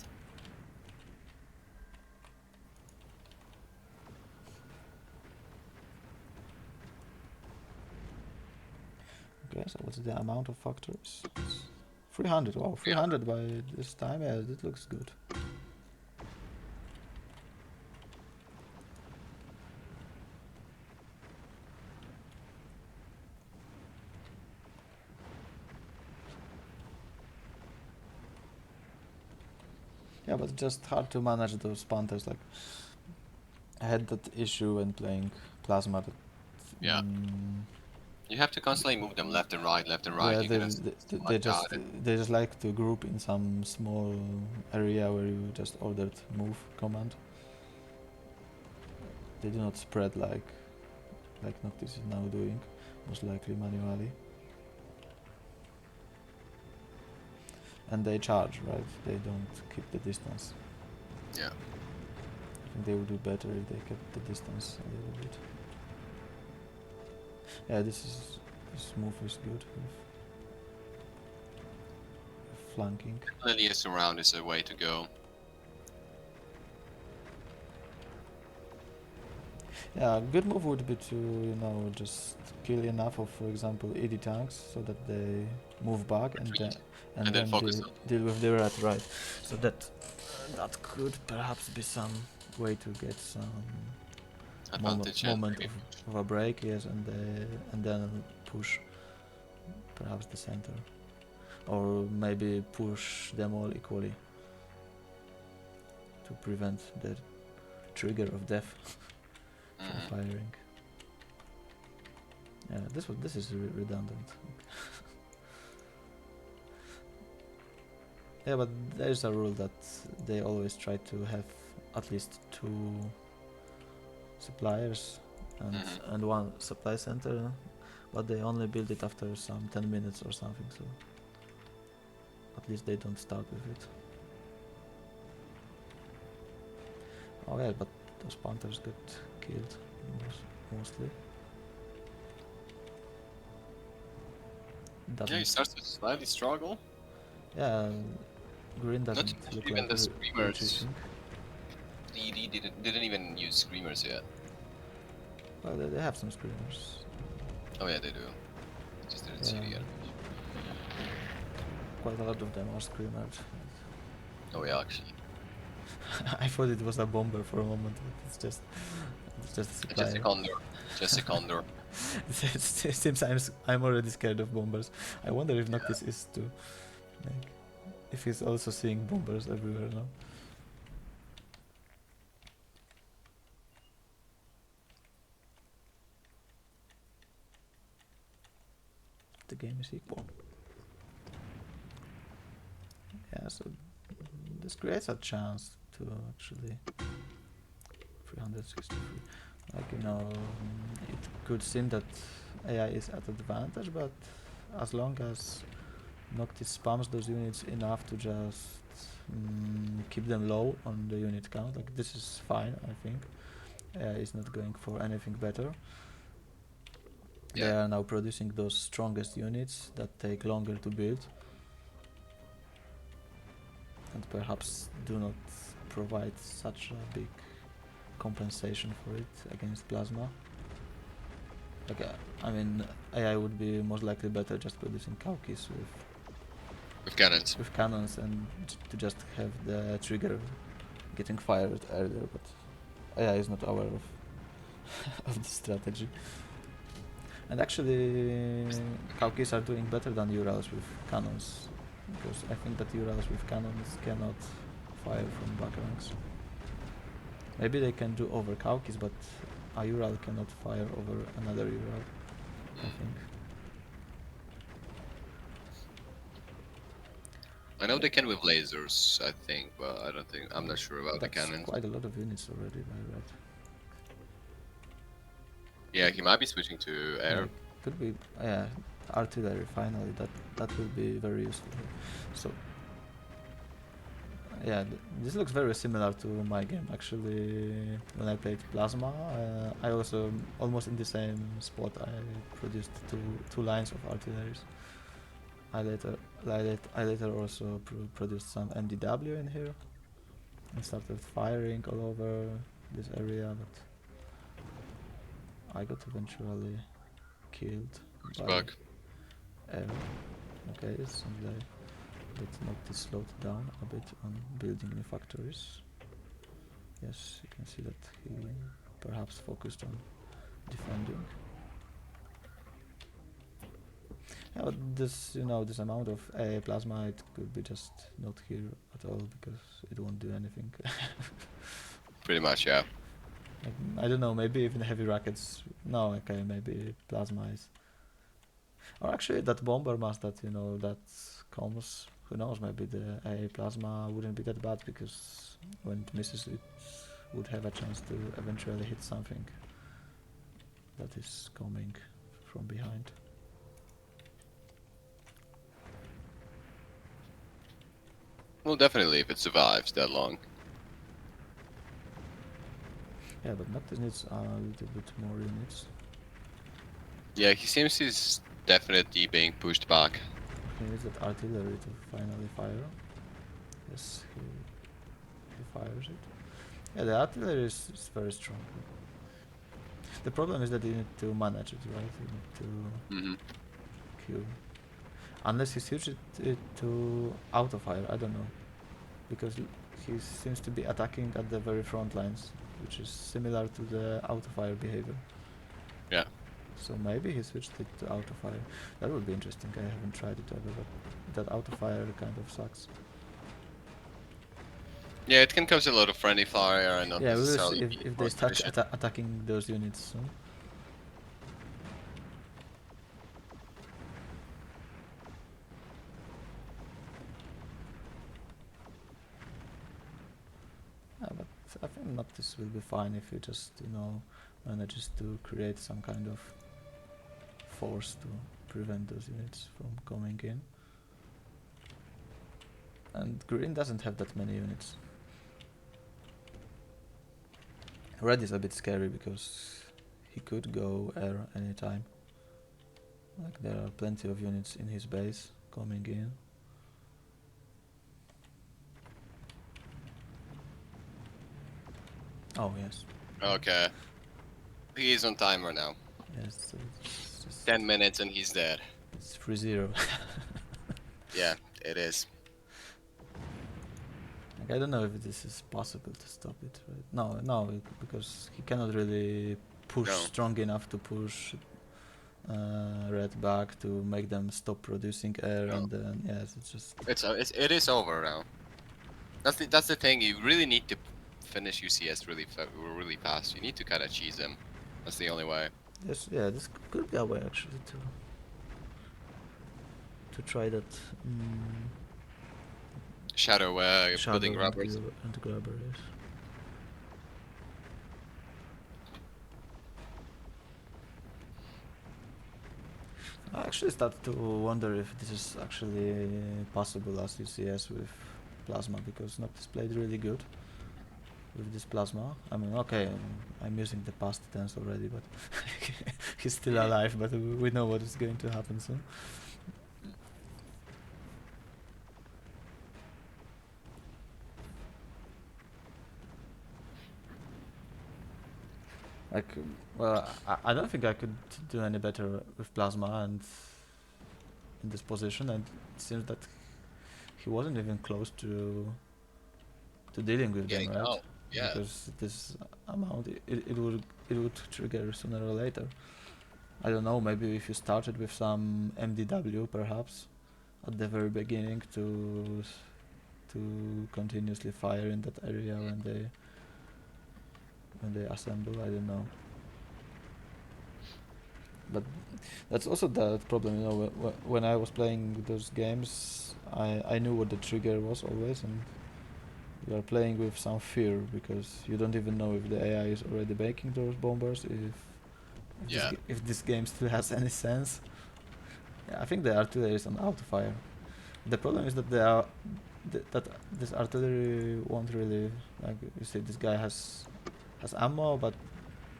Okay, so what's the amount of factories? It's 300. Wow, 300 by this time. Yeah, it looks good. Yeah, but it's just hard to manage those Panthers. Like, I had that issue when playing Plasma. That, Yeah. You have to constantly move them left and right, left and right. Yeah, You cannot they smart just out it. they just like to group in some small area where you just ordered move command. They do not spread like Noctis is now doing, most likely manually. And they charge, right? They don't keep the distance. Yeah. I think they would do better if they kept the distance a little bit. Yeah, this move is good with flanking. Definitely a surround is a way to go. Yeah, a good move would be to, just kill enough of, for example, ED tanks so that they move back and Retreat. And then then focus on deal with the rat, right? So that could perhaps be some way to get some advantage and moment maybe of a break, yes, and then push perhaps the center, or maybe push them all equally to prevent the trigger of death from firing. Yeah, this is redundant. Yeah, but there's a rule that they always try to have at least 2 suppliers and one supply center, but they only build it after some 10 minutes or something, so at least they don't start with it. Oh yeah, but those panthers got killed mostly. Yeah, he starts to slightly struggle. Yeah, green Not doesn't look even like the screamers. retreating. DD didn't even use screamers yet. Well, they have some screamers. Oh yeah, they do. Just didn't see the Yeah. enemies. Quite a lot of them are screamers. Oh yeah, actually. I thought it was a bomber for a moment, but it's just a supplier. Just a condor. Just a condor. It seems I'm already scared of bombers. I wonder if Noctis is too. Like, if he's also seeing bombers everywhere now. The game is equal. Yeah, so this creates a chance to actually 363. Like, it could seem that AI is at advantage, but as long as Noctis spams those units enough to just keep them low on the unit count, like this is fine, I think. AI is not going for anything better. Yeah. They are now producing those strongest units that take longer to build and perhaps do not provide such a big compensation for it against plasma. Like, I mean, AI would be most likely better just producing Kaukis With cannons. cannons and to just have the trigger getting fired earlier, but AI is not aware of of this strategy. And actually, Kaukis are doing better than Urals with cannons, because I think that Urals with cannons cannot fire from back ranks. Maybe they can do over Kaukis, but a Ural cannot fire over another Ural, I think. I know they can with lasers, I think, but I'm not sure about the That's cannons. quite a lot of units already, I read. Yeah, he might be switching to air. Yeah, could be, yeah, artillery finally, that will be very useful here. So, yeah, this looks very similar to my game actually. When I played Plasma, I also, almost in the same spot, I produced two lines of artilleries. I later also produced some MDW in here and started firing all over this area, but I got eventually killed Who's by back? air. Okay, it seems like that Noctis slowed down a bit on building new factories. Yes, you can see that he perhaps focused on defending. Yeah, but this amount of plasma, it could be just not here at all because it won't do anything. Pretty much, yeah. Like, I don't know, maybe even heavy rockets. No, okay, maybe plasma is Or actually, that bomber mass that that comes. Who knows? Maybe the AA plasma wouldn't be that bad because when it misses, it would have a chance to eventually hit something that is coming from behind. Well, definitely if it survives that long. Yeah, but Noctis needs a little bit more units. Yeah, he seems he's definitely being pushed back. He needs that artillery to finally fire. Yes, he fires it. Yeah, the artillery is very strong. The problem is that you need to manage it, right? You need to Mm-hmm. queue. Unless he switches it to auto fire, I don't know. Because he seems to be attacking at the very front lines, which is similar to the auto fire behavior. Yeah. So maybe he switched it to auto fire. That would be interesting. I haven't tried it ever, but that auto fire kind of sucks. Yeah, it can cause a lot of friendly fire and not Yeah, we will see necessarily be if they most start efficient. attacking those units soon. But I think Noctis will be fine if he just, manages to create some kind of force to prevent those units from coming in. And green doesn't have that many units. Red is a bit scary because he could go air anytime. Like there are plenty of units in his base coming in. Oh yes, Okay. He is on timer now. yes. So it's just 10 minutes and he's dead. it's 3-0. Yeah, it is. Like, I don't know if this is possible to stop it. Right? No, because he cannot really push No. strong enough to push red back to make them stop producing air, No. and then yes, it's just It is over now. That's the thing. You really need to finish UCS really fast. You need to kind of cheese them. That's the only way. yes, yeah. This could be a way actually to try that Shadow shadow building rubbers. and grabber. Yes. I actually start to wonder if this is actually possible as UCS with plasma because Noctis played really good with this plasma. I mean, okay, I'm using the past tense already, but he's still alive. But we know what is going to happen soon. Like, well, I don't think I could do any better with plasma and in this position, and it seems that he wasn't even close to dealing with them, Getting right? out. Yeah. Because this amount, it would trigger sooner or later. I don't know. Maybe if you started with some MDW, perhaps at the very beginning to continuously fire in that area when they assemble. I don't know. But that's also the problem, when I was playing those games, I knew what the trigger was always, and you are playing with some fear because you don't even know if the AI is already making those bombers, Yeah. if this game still has any sense. Yeah, I think the artillery is on auto fire. The problem is that that this artillery won't really, like you say, this guy has ammo but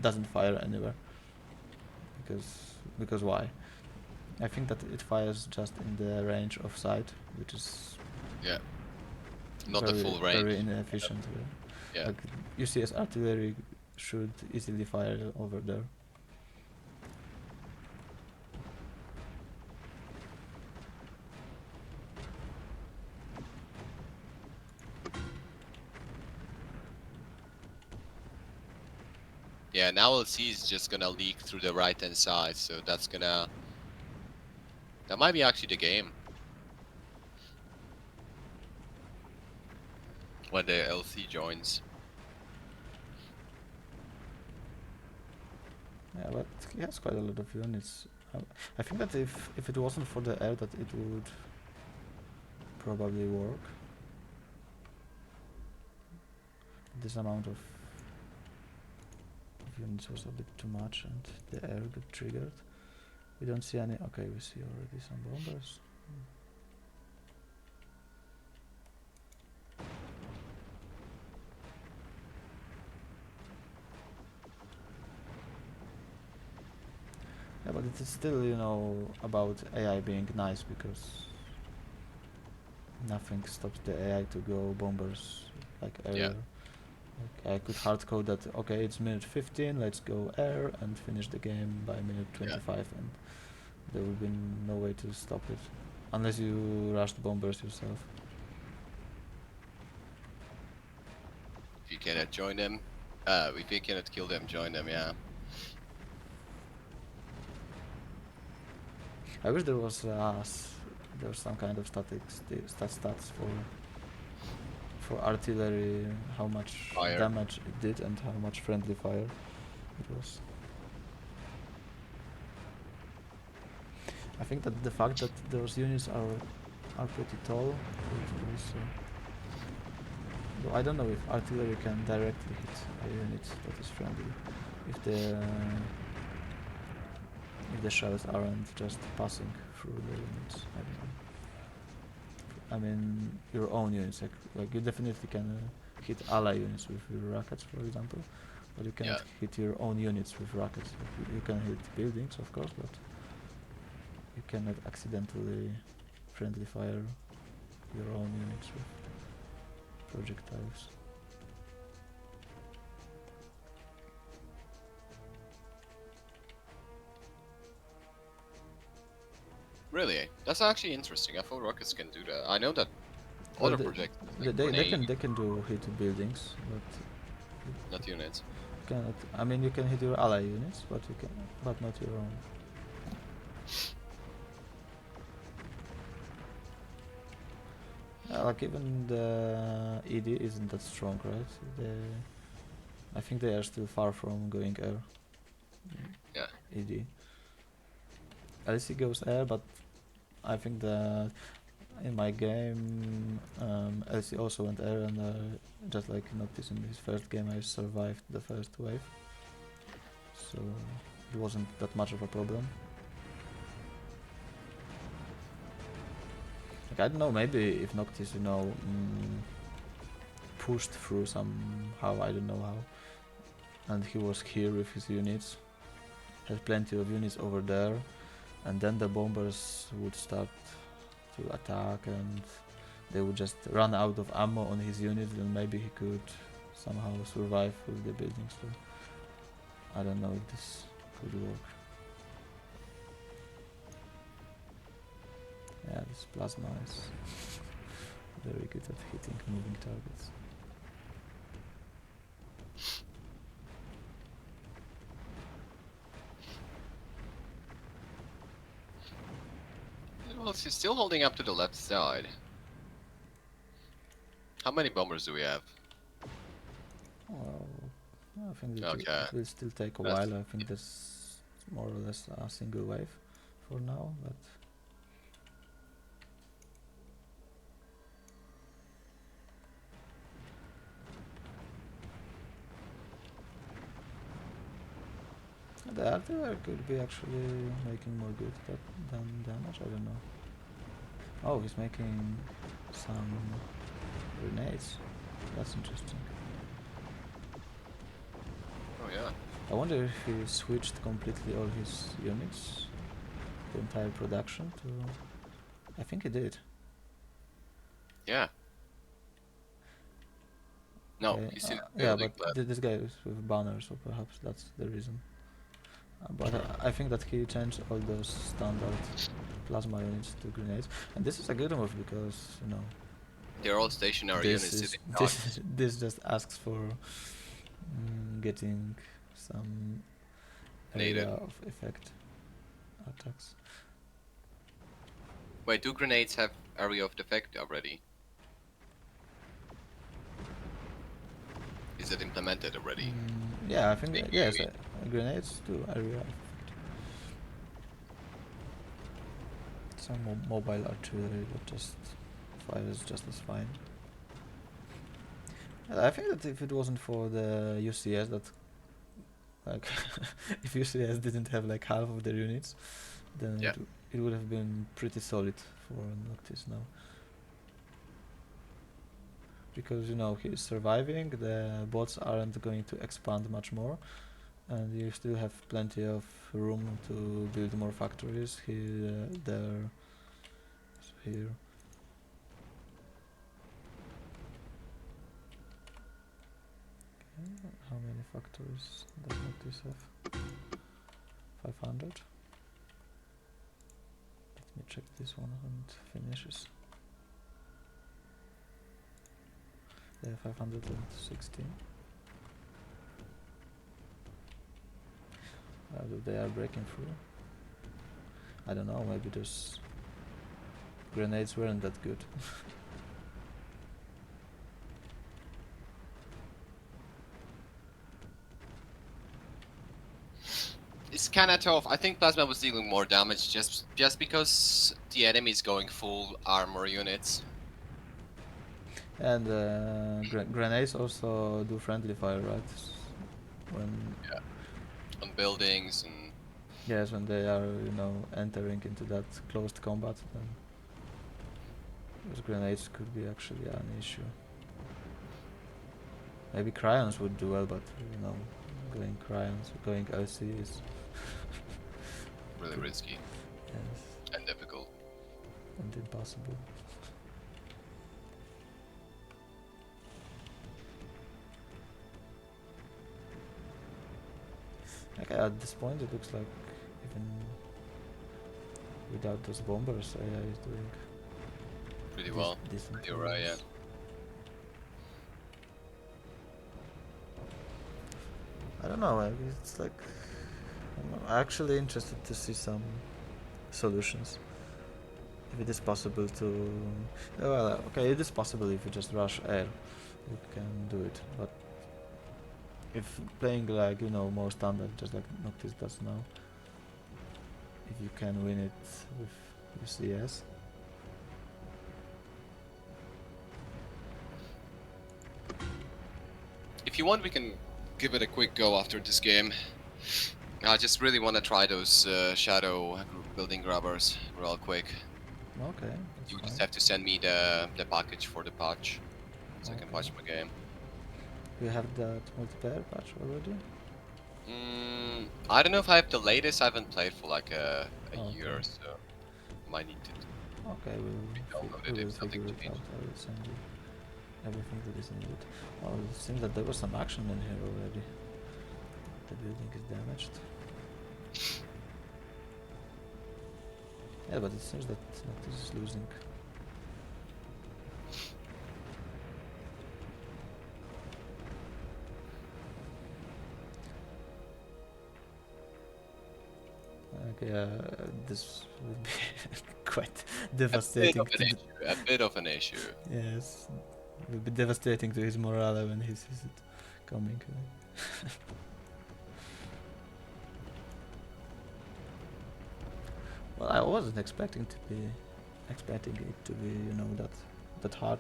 doesn't fire anywhere because why? I think that it fires just in the range of sight, which is Yeah. Not the very full range. very inefficient. Yeah. Like UCS artillery should easily fire over there. Yeah, now LC is just gonna leak through the right hand side, so that might be actually the game. When the LC joins. Yeah, but he has quite a lot of units. I think that if it wasn't for the air, that it would probably work. This amount of units was a bit too much, and the air got triggered. We don't see any. Okay, we see already some bombers. Yeah, but it is still, you know, about AI being nice, because nothing stops the AI to go bombers like air. Yeah. Like I could hard code that. Okay, it's minute 15. Let's go air and finish the game by minute 25, and there will be no way to stop it, unless you rush the bombers yourself. If you cannot join them, if you cannot kill them, join them. Yeah. I wish there was some kind of stats for artillery, how much Fire. damage it did and how much friendly fire it was. I think that the fact that those units are pretty tall, though I don't know if artillery can directly hit a unit that is friendly, if the shells aren't just passing through the units. I don't know. I mean, your own units, like you definitely can hit ally units with your rockets, for example, but you cannot hit your own units with rockets. You can hit buildings, of course, but you cannot accidentally friendly fire your own units with projectiles. Really? That's actually interesting. I thought rockets can do that. I know that Well, other projects like they can do hit buildings, but not units. you cannot. I mean, you can hit your ally units, but not your own. Like even the ED isn't that strong, right? I think they are still far from going air. Yeah. ED. LC goes air, but I think that in my game LC also went air, and just like Noctis in his first game, I survived the first wave, so it wasn't that much of a problem. Like, I don't know, maybe if Noctis, you know, pushed through somehow, I don't know how, and he was here with his units, had plenty of units over there, and then the bombers would start to attack and they would just run out of ammo on his units, then maybe he could somehow survive with the buildings too. I don't know if this could work. Yeah, this plasma is very good at hitting moving targets. Well, he's still holding up to the left side. How many bombers do we have? Well, I think it Okay. will still take a while. I think that's more or less a single wave for now, but the artillery could be actually making more good than damage. I don't know. Oh, he's making some grenades. That's interesting. Oh yeah. I wonder if he switched completely all his units, the entire production to... I think he did. Yeah. No, Okay. he's still Yeah, building, but this guy is with banners, so perhaps that's the reason. But I think that he changed all those standard plasma units to grenades, and this is a good move because, you know, they're all stationary this units is sitting this just asks for getting some area of effect attacks. Wait, do grenades have area of effect already? Is it implemented already? Yeah, I think yes, grenades do area of effect. some mobile artillery, but just fire is just as fine. And I think that if it wasn't for the UCS, that like if UCS didn't have like half of their units, then Yeah. it would have been pretty solid for Noctis now. Because you know he's surviving, the bots aren't going to expand much more, and you still have plenty of room to build more factories here, there, here. Okay, how many factories does Noctis have? 500. Let me check this one and finishes. They have 516. They are breaking through. I don't know, maybe those grenades weren't that good. It's kind of tough. I think Plasma was dealing more damage just because the enemy is going full armor units. And grenades also do friendly fire, right? When On buildings and yes, when they are entering into that closed combat, then those grenades could be actually an issue. Maybe Cryons would do well, but going Cryons, going LC is really risky. Yes. And difficult. And impossible. Okay, at this point it looks like even without those bombers, AI is doing Pretty well. decent. You're right, yeah. I don't know, it's like I'm actually interested to see some solutions. If it is possible to... Well, okay, it is possible if you just rush air, you can do it, but if playing like, more standard, just like Noctis does now, if you can win it with UCS. If you want, we can give it a quick go after this game. I just really want to try those shadow building grabbers real quick. Okay, You that's just fine. have to send me the package for the patch, so I can patch my game. You have that multiplayer patch already? I don't know if I have the latest. I haven't played for like a Okay. year, so might need to Okay, download we it will if something figure it changed. out. I will send you everything that is needed. Oh, it seems that there was some action in here already. The building is damaged. Yeah, but it seems that Noctis is losing. Okay, this would be quite devastating. A bit of an issue. Yes, it will be devastating to his morale when he sees it coming. Well, I wasn't expecting it to be, that hard.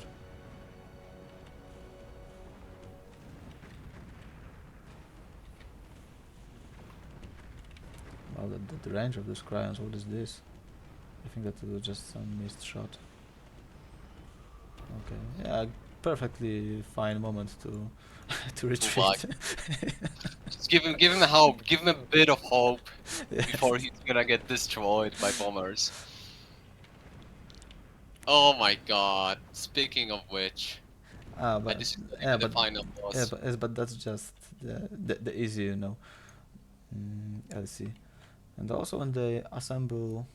Well, the range of those Cryons, what is this? I think that it was just some missed shot. Okay, yeah, perfectly fine moment to to retreat. Just give him hope. Give him a bit of hope Yes. before he's gonna get destroyed by bombers. Oh my god. Speaking of which, But this is gonna yeah, be the but final boss. yeah, but that's just the easy, LC. And also when they assemble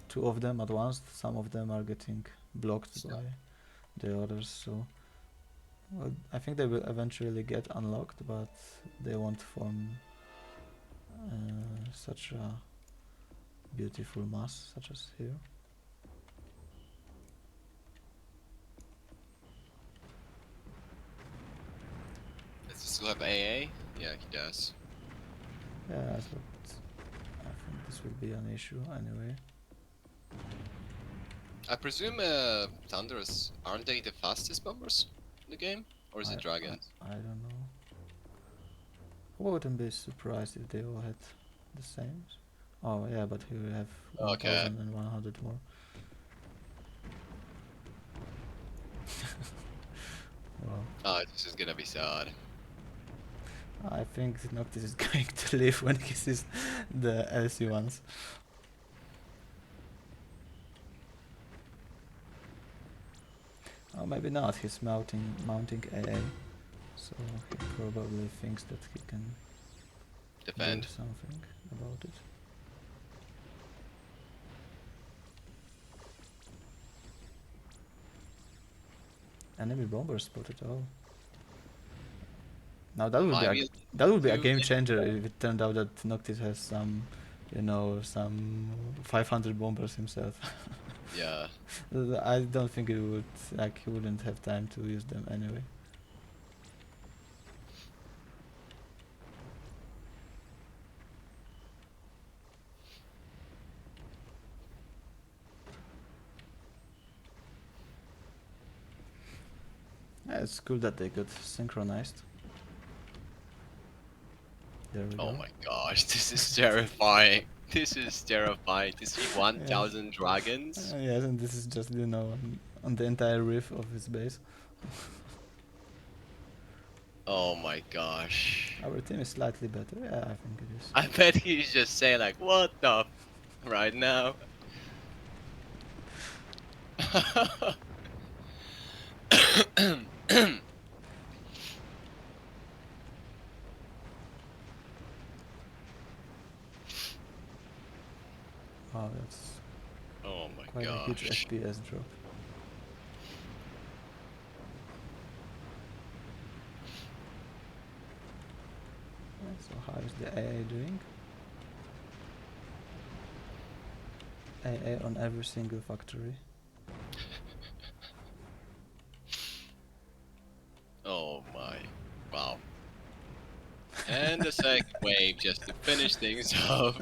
two of them at once, some of them are getting blocked by the others. So well, I think they will eventually get unlocked, but they won't form such a beautiful mass such as here. Does he still have AA? Yeah, he does. Yeah, but I think this will be an issue anyway. I presume Thunders aren't they the fastest bombers in the game, or is I, it Dragons? I don't know. Wouldn't be surprised if they all had the same. Oh yeah, but here we have Okay. 1100 more. Well, Oh, this is gonna be sad. I think Noctis is going to leave when he sees the LC ones. Oh, maybe not. He's mounting AA, so he probably thinks that he can do Defend. something about it. Enemy bomber spotted. Oh, now that would be Might a be that would be a too game late. changer if it turned out that Noctis has some, some 500 bombers himself. Yeah. I don't think it would, like, he wouldn't have time to use them anyway. Yeah, it's cool that they got synchronized. There we Oh go. my gosh, this is terrifying. This is terrifying to see Yes. 1,000 dragons. Yes, and this is just, on the entire reef of his base. Oh my gosh. Our team is slightly better. Yeah, I think it is. I bet he's just saying like, what the right now. Wow, that's Oh my quite a huge gosh. FPS drop. So how is the AA doing? AA on every single factory. Oh my. Wow. And the second wave just to finish things off.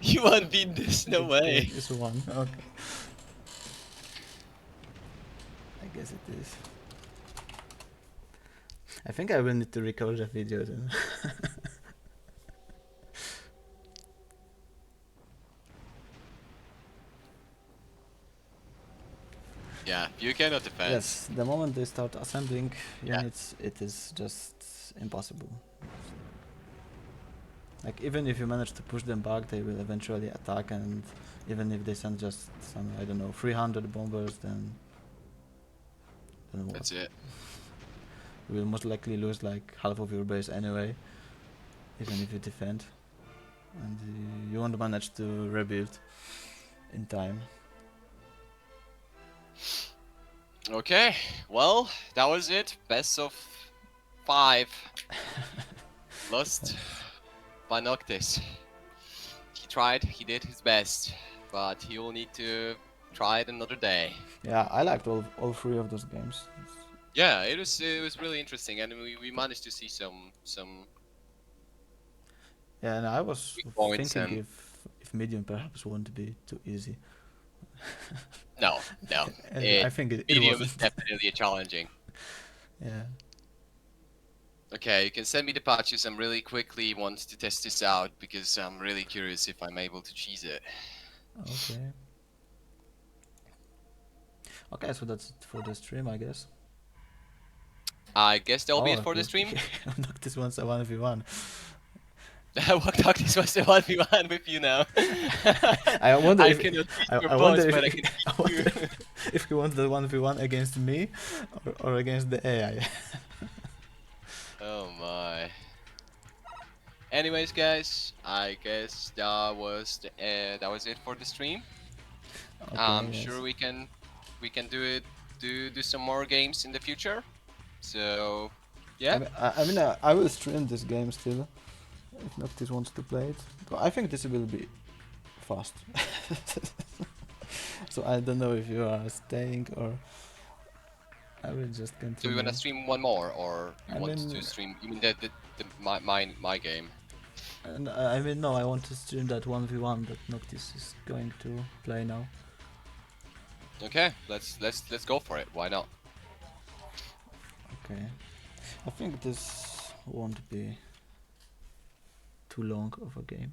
You won't beat this, no way. It is one. Okay. I guess it is. I think I will need to record the video then. Yeah, you cannot defend. Yes, the moment they start assembling Yeah. units, it is just impossible. Like, even if you manage to push them back, they will eventually attack, and even if they send just some, I don't know, 300 bombers, then what? That's it. You will most likely lose like half of your base anyway, even if you defend, and you won't manage to rebuild in time. Okay, well, that was it. Best of 5. Lost by Noctis. He tried, he did his best, but he will need to try it another day. Yeah, I liked all three of those games. Yeah, it was really interesting, and we managed to see some Yeah, and I was weak points thinking and if medium perhaps won't be too easy. no. I think it Medium is wasn't. definitely challenging. Yeah. Okay, you can send me the patches. I'm really quickly want to test this out because I'm really curious if I'm able to cheese it. Okay. Okay, so that's it for the stream, I guess. I guess that'll be it for the good. stream. Noctis wants a 1v1. What Noctis was the 1v1 with you now? I wonder I if cannot beat I, your I boss, wonder but I if can I beat wonder you. if he wants the 1v1 against me or against the AI. Oh my. Anyways, guys, I guess that was it for the stream. Okay, I'm yes. sure we can do some more games in the future. So yeah, I will stream this game still if Noctis wants to play it. But I think this will be fast. So I don't know if you are staying or I will just do continue. we wanna stream one more, or you I want mean- to stream? You mean my game? And I mean, no, I want to stream that 1v1 that Noctis is going to play now. Okay, let's go for it. Why not? Okay. I think this won't be too long of a game.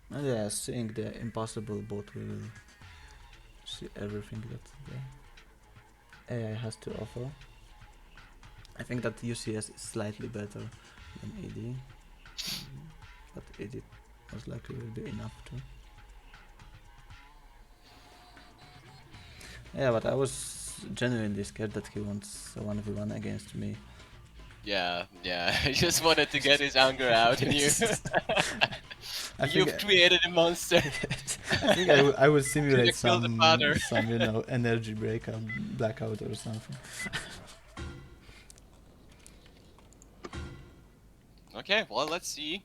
And yeah, seeing the impossible bot, we will see everything that the AI has to offer. I think that UCS is slightly better than AD, but AD most likely will be enough too. Yeah, but I was genuinely scared that he wants a 1v1 against me. Yeah, yeah. He just wanted to get his anger out on you. I think You've created a monster. I think I would Could simulate have killed the father. some energy breakout blackout or something. Okay, well, let's see.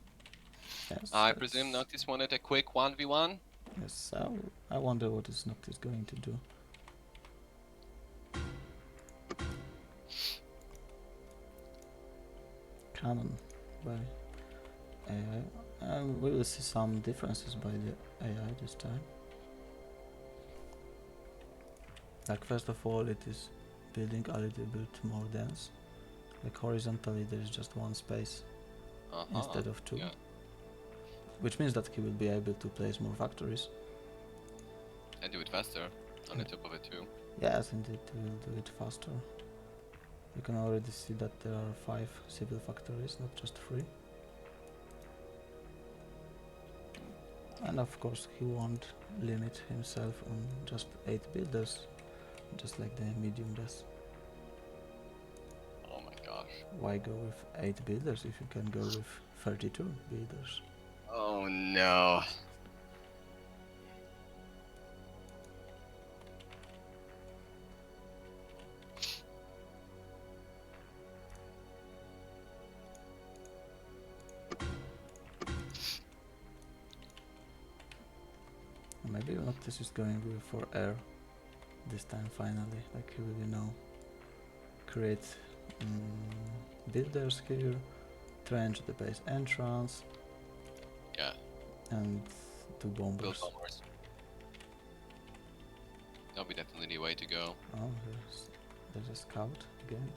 Yes, I presume Noctis wanted a quick 1v1. yes. I wonder what is Noctis going to do. Canon by AI. We will see some differences by the AI this time. Like first of all, it is building a little bit more dense. Like horizontally, there is just one space instead of two, Yeah. which means that he will be able to place more factories. And do it faster on the top of it too. Yes, and it will do it faster. You can already see that there are 5 civil factories, not just 3. And of course he won't limit himself on just 8 builders, just like the medium does. Oh my gosh. Why go with 8 builders if you can go with 32 builders? Oh no. Maybe Noctis is going with for air this time finally, like he will, create builders here, trench the base entrance, Yeah. and do Build bombers. bombers. That'll be definitely the way to go. Oh, there's a scout again.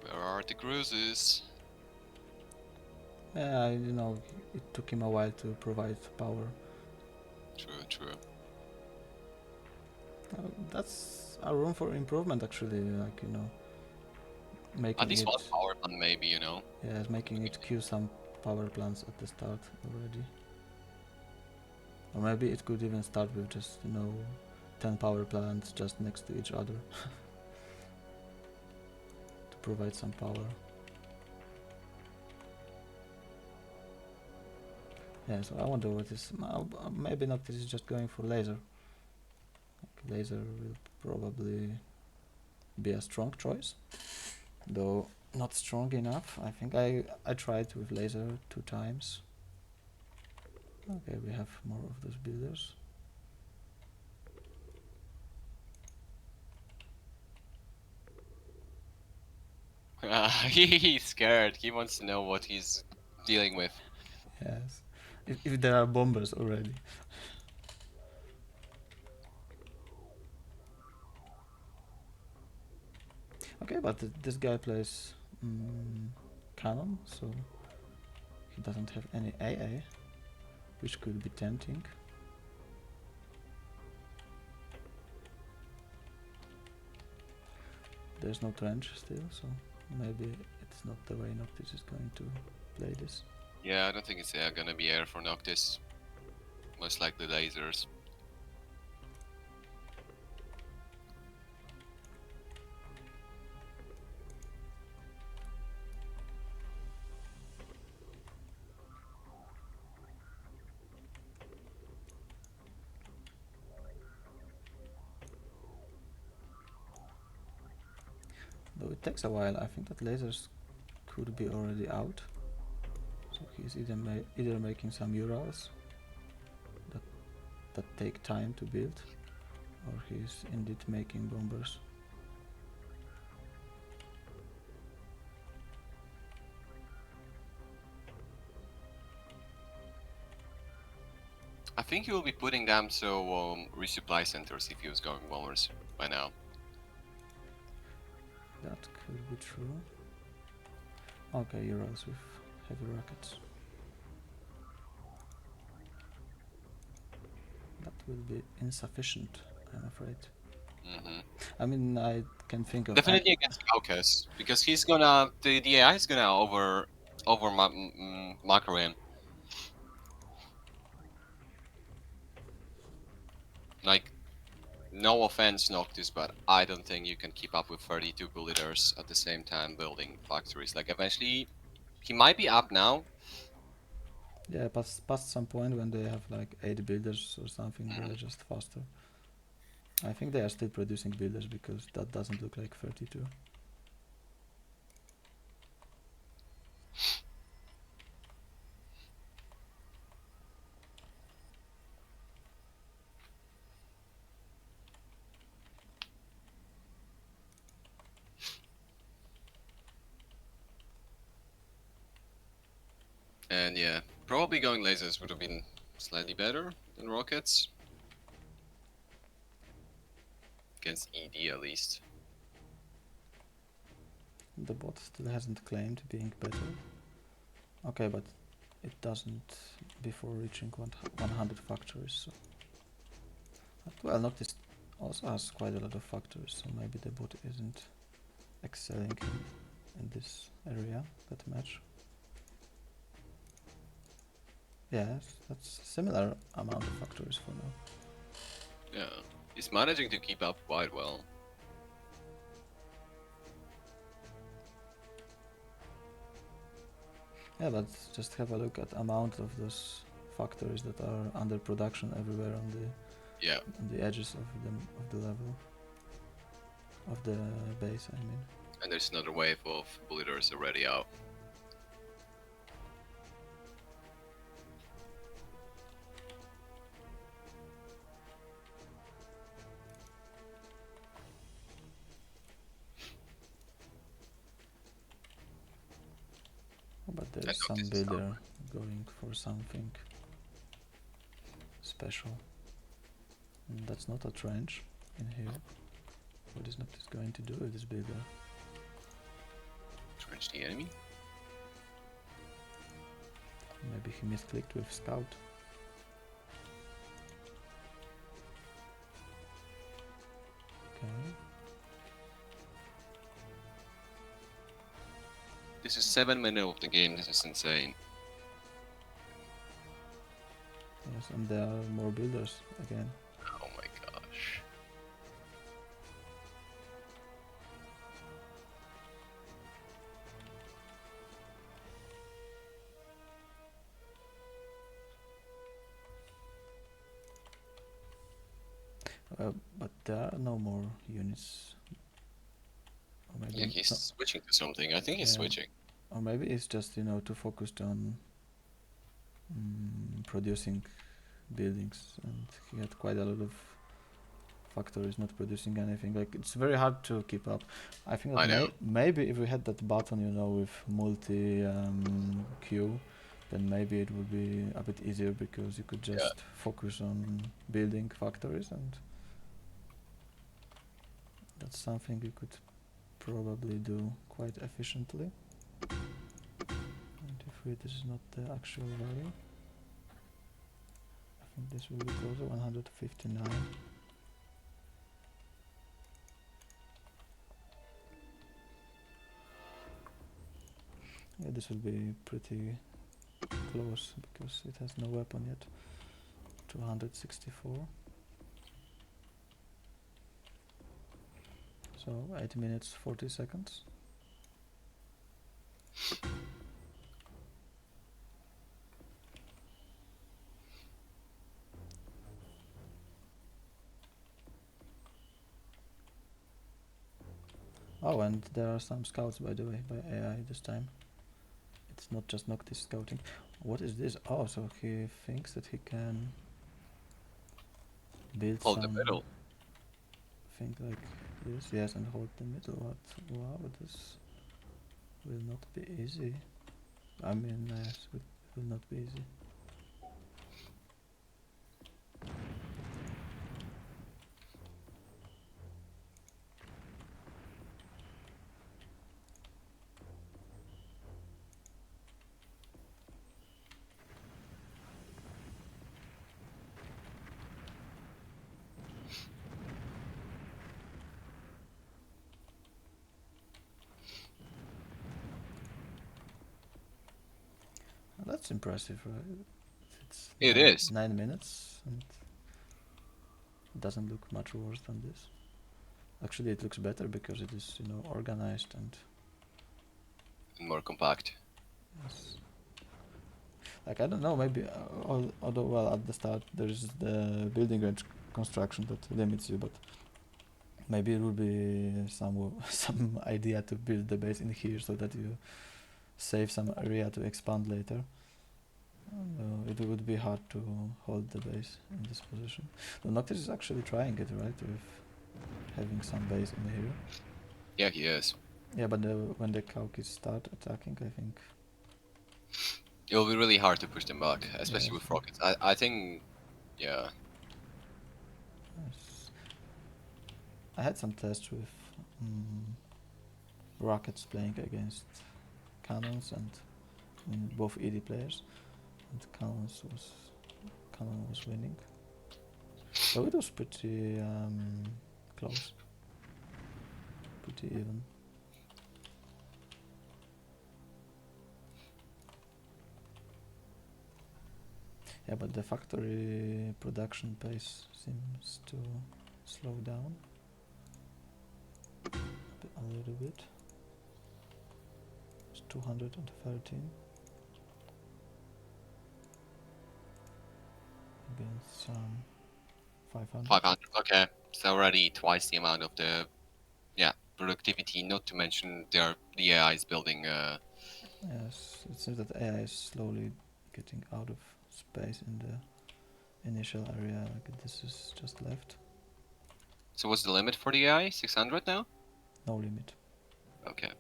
Where are the cruises? Yeah, it took him a while to provide power. True, true. That's a room for improvement actually, like, At making least it, one power plant, maybe, you know. yeah, making it queue some power plants at the start already. Or maybe it could even start with just, 10 power plants just next to each other to provide some power. Yeah, so I wonder what is, maybe not, this is just going for laser. Like, laser will probably be a strong choice, though not strong enough. I think I tried with laser 2 times. Okay, we have more of those builders. He's scared. He wants to know what he's dealing with. Yes, if there are bombers already. Okay, but this guy plays cannon, so he doesn't have any AA, which could be tempting. There's no trench still, so maybe it's not the way Noctis is going to play this. Yeah, I don't think it's gonna be air for Noctis. Most likely lasers. Though it takes a while, I think that lasers could be already out. So he's either making some Urals that take time to build, or he's indeed making bombers. I think he will be putting them so resupply centers if he was going bombers by now. That could be true. Okay, Euros with heavy rockets. That will be insufficient, I'm afraid. I mean, I can think of Definitely against Caucus because he's gonna the AI is gonna over macro him. Like, no offense, Noctis, but I don't think you can keep up with 32 builders at the same time building factories. Like, eventually, he might be up now. yeah, past some point when they have like 8 builders or something, they are just faster. I think they are still producing builders because that doesn't look like 32. And yeah, probably going lasers would have been slightly better than rockets. Against ED at least. The bot still hasn't claimed being better. Okay, but it doesn't before reaching 100 factories. So. Well, Noctis also has quite a lot of factories, so maybe the bot isn't excelling in this area that much. Yes, that's a similar amount of factories for now. Yeah, he's managing to keep up quite well. Yeah, but just have a look at amount of those factories that are under production everywhere on the edges of the level of the base. I mean. And there's another wave of builders already out. But there is some builder going for something special. And that's not a trench in here. What is Noctis going to do with this builder? Trench the enemy? Maybe he misclicked with scout. Okay. This is 7 minutes of the game, this is insane. Yes, and there are more builders again. Oh my gosh. But there are no more units. Or maybe Yeah, he's switching to something. I think he's switching. Or maybe it's just, too focused on producing buildings, and he had quite a lot of factories not producing anything. Like, it's very hard to keep up. I think that maybe if we had that button, with multi queue, then maybe it would be a bit easier because you could just focus on building factories, and that's something you could probably do quite efficiently. And if this is not the actual value, I think this will be closer, 159. Yeah, this will be pretty close because it has no weapon yet. 264. So 8 minutes 40 seconds. Oh, and there are some scouts, by the way, by AI this time. It's not just Noctis scouting. What is this? Oh, so he thinks that he can build the middle. think like this, yes, and hold the middle. What? Wow, this will not be easy. I mean, yes, it will not be easy. That's impressive, right? It's It is. 9 minutes and it doesn't look much worse than this. Actually, it looks better because it is, organized and More compact. yes. Like, I don't know, maybe, although, well, at the start there is the building range construction that limits you, but maybe it would be some idea to build the base in here so that you save some area to expand later. It would be hard to hold the base in this position. The Noctis is actually trying it, right, with having some base in here. Yeah, he is. Yeah, but when the Kaukis start attacking, I think. It will be really hard to push them back, especially Yes, with rockets. I think, yeah. yes. I had some tests with rockets playing against cannons and both ED players, and cannon was winning. So it was pretty close, pretty even. Yeah, but the factory production pace seems to slow down a little bit. It's 213 against 500. 500, okay. It's already twice the amount of the, productivity, not to mention the AI is building, Yes, it seems that AI is slowly getting out of space in the initial area. Like, this is just left. So what's the limit for the AI? 600 now? No limit. Okay.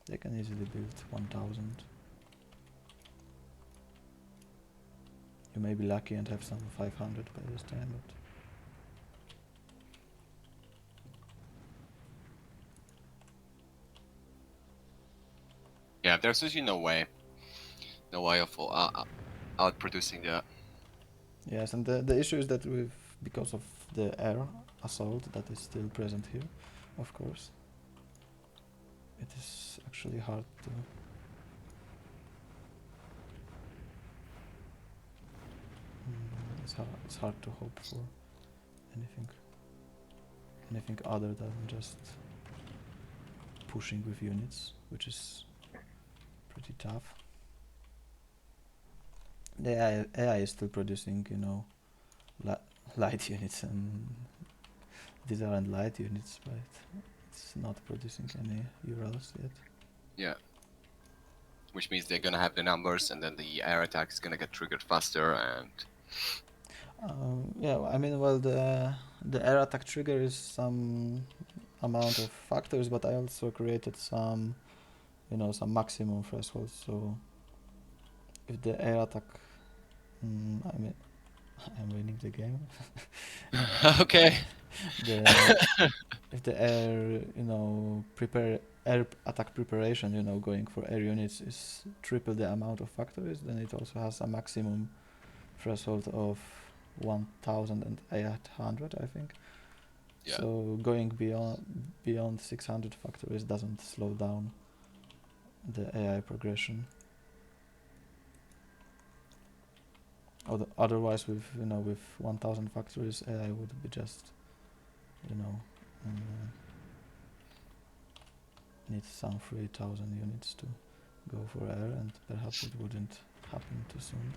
They can easily build 1000. You may be lucky and have some 500 by this time, but Yeah, there's usually no way of outproducing that. yes, and the issue is that because of the air assault that is still present here, of course, it is actually hard to. It's hard to hope for anything other than just pushing with units, which is pretty tough. The AI is still producing, light units, and these aren't light units, but it's not producing any Urals yet. Yeah. Which means they're gonna have the numbers, and then the air attack is gonna get triggered faster, and Yeah, I mean, well, the air attack trigger is some amount of factors, but I also created some, some maximum thresholds. So if the air attack, I mean, I'm winning the game. okay. If the air, air attack preparation, going for air units is triple the amount of factories, then it also has a maximum threshold of 1,800, I think. Yeah. So going beyond 600 factories doesn't slow down the AI progression. Otherwise, with 1,000 factories, AI would be just, need some 3,000 units to go for air, and perhaps it wouldn't happen too soon.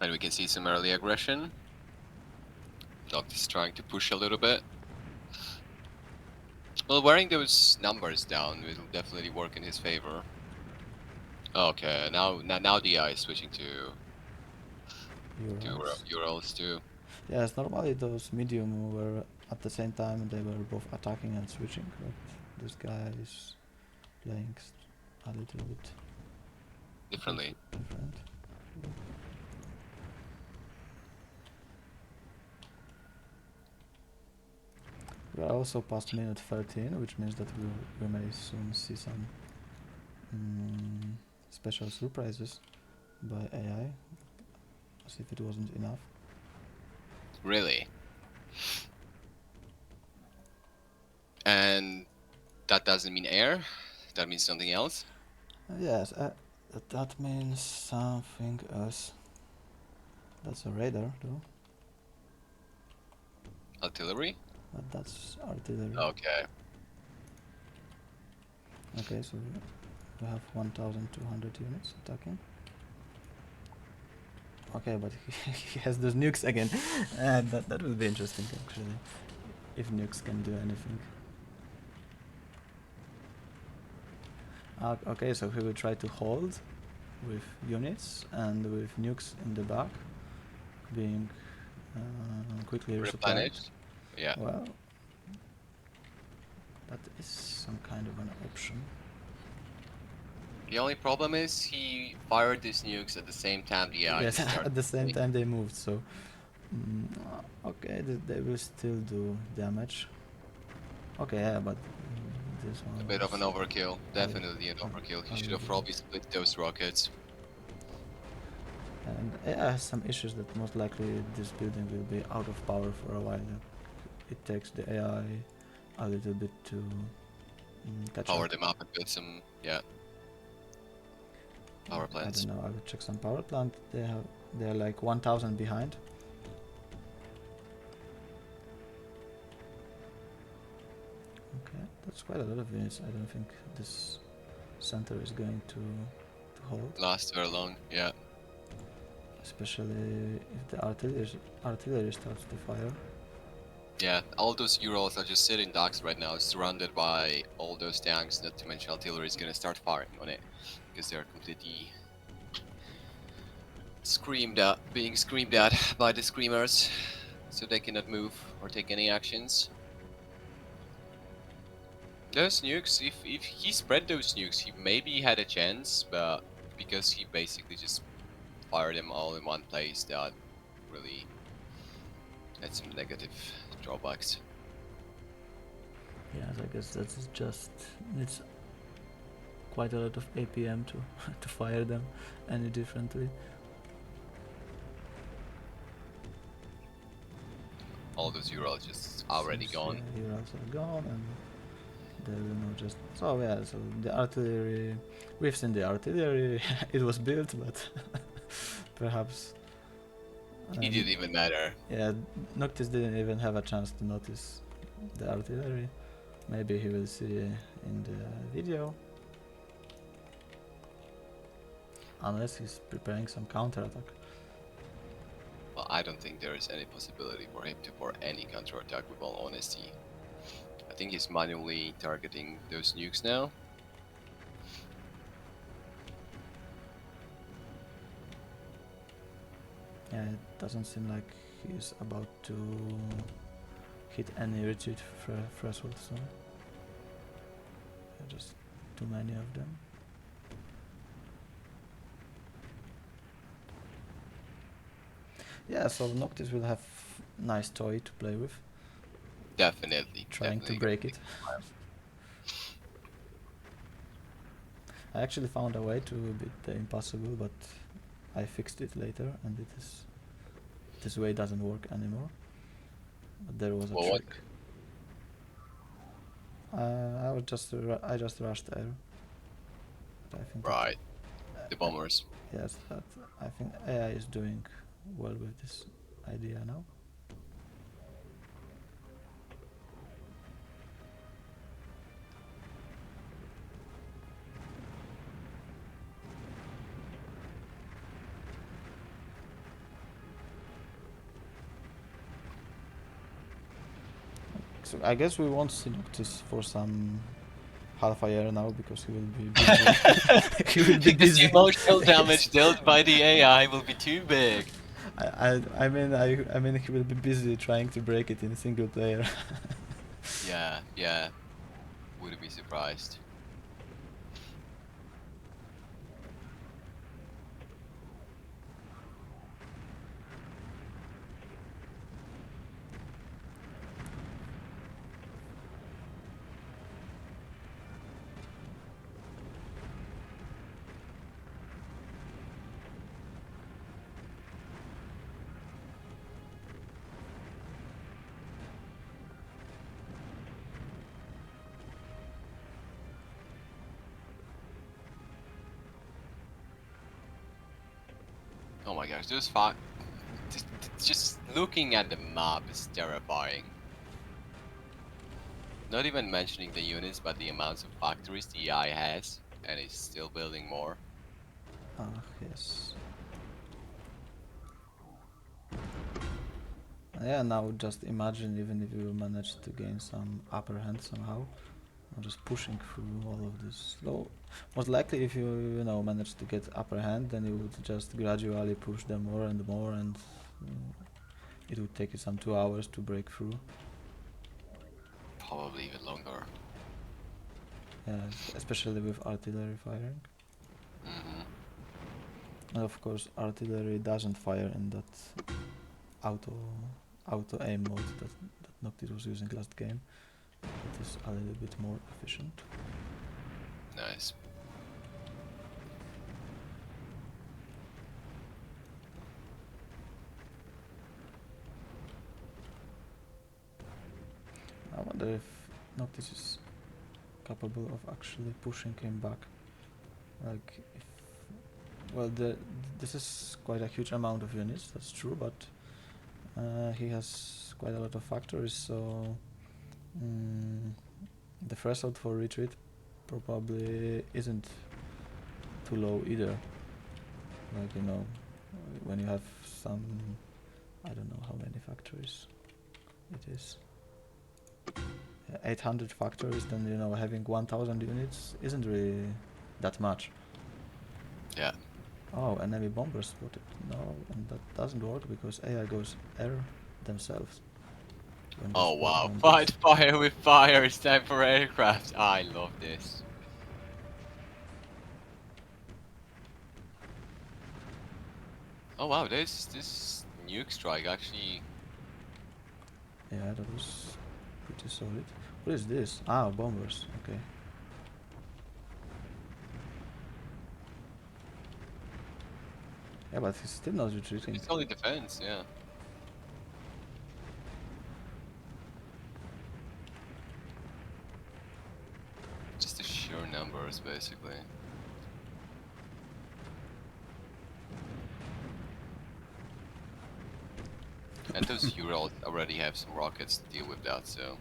And we can see some early aggression. Noctis trying to push a little bit. Well, wearing those numbers down will definitely work in his favor. Okay, now the AI is switching to Urals. Urals too. Yes, normally those medium were at the same time they were both attacking and switching, but this guy is playing a little bit Differently. different. We are also past minute 13, which means that we may soon see some special surprises by AI, as if it wasn't enough. Really? And that doesn't mean air? That means something else? Yes, that means something else. That's a radar, though. Artillery? But that's artillery. Okay. Okay, so we have 1,200 units attacking. Okay, but he has those nukes again. That will be interesting, actually, if nukes can do anything. Okay, so he will try to hold with units and with nukes in the back, being quickly resupplied. Replenished? Yeah. Well, that is some kind of an option. The only problem is he fired these nukes at the same time the AI Yes, started. at the same time they moved, so okay, they will still do damage. Okay, yeah, but this one A bit of an was overkill. Definitely an overkill. He should have probably split those rockets. And AI has some issues that most likely this building will be out of power for a while. It takes the AI a little bit to catch Power up. them up and build some, yeah, power plants. I don't know. I will check some power plant. They're like 1,000 behind. Okay, that's quite a lot of units. I don't think this center is going to hold. Last very long, yeah. Especially if the artillery starts to fire. Yeah, all those Urals are just sitting docks right now, surrounded by all those tanks, not to mention artillery is gonna start firing on it. Because they're completely being screamed at by the screamers. So they cannot move or take any actions. Those nukes, if he spread those nukes, he maybe had a chance, but because he basically just fired them all in one place, that really had some negative drawbacks. Yes, I guess that's just it's quite a lot of APM to to fire them any differently. All those Urals just already gone. Yeah, Urals are gone, and they will not just. So yeah, so the artillery, we've seen the artillery. It was built, but perhaps. It didn't even matter. Yeah, Noctis didn't even have a chance to notice the artillery. Maybe he will see in the video. Unless he's preparing some counterattack. Well, I don't think there is any possibility for him to pour any counterattack, with all honesty. I think he's manually targeting those nukes now. Yeah, it doesn't seem like he's about to hit any retreat threshold soon. Just too many of them. Yeah, so Noctis will have nice toy to play with. Definitely. Trying to break it. I actually found a way to beat the impossible, but I fixed it later, and this way doesn't work anymore. But there was a trick. I just rushed air. But I think right. The bombers. Yes, but I think AI is doing well with this idea now. So I guess we won't see Noctis for some half a year now because he will be busy. He will be busy. The emotional damage dealt by the AI will be too big. I mean he will be busy trying to break it in single player. Yeah, yeah. Wouldn't be surprised. Oh my gosh, those five. Just looking at the map is terrifying. Not even mentioning the units, but the amounts of factories the AI has, and it's still building more. Ah, yes. Yeah, now just imagine even if you manage to gain some upper hand somehow, or just pushing through all of this. Though, most likely if you know manage to get upper hand, then you would just gradually push them more and more, and it would take you some 2 hours to break through. Probably even longer. Yeah, especially with artillery firing. Hmm. And of course, artillery doesn't fire in that auto auto aim mode that Noctis was using last game. It is a little bit more efficient. Nice. I wonder if Noctis is capable of actually pushing him back. Like, if, well, this is quite a huge amount of units, that's true, but he has quite a lot of factories, so mm, the threshold for retreat probably isn't too low either. Like, you know, when you have some, I don't know how many factories it is. 800 factories, then you know having 1000 units isn't really that much. Yeah. Oh, enemy bombers spotted. No, and that doesn't work because AI goes air themselves when they Oh spot wow. bombers. Fight fire with fire. It's time for aircraft. I love this. Oh wow, this nuke strike actually. Yeah, that was pretty solid. What is this? Ah, bombers. Okay. Yeah, but he's still not retreating. It's only defense, yeah. Just the sheer numbers, basically. And those Urals already have some rockets to deal with that, so.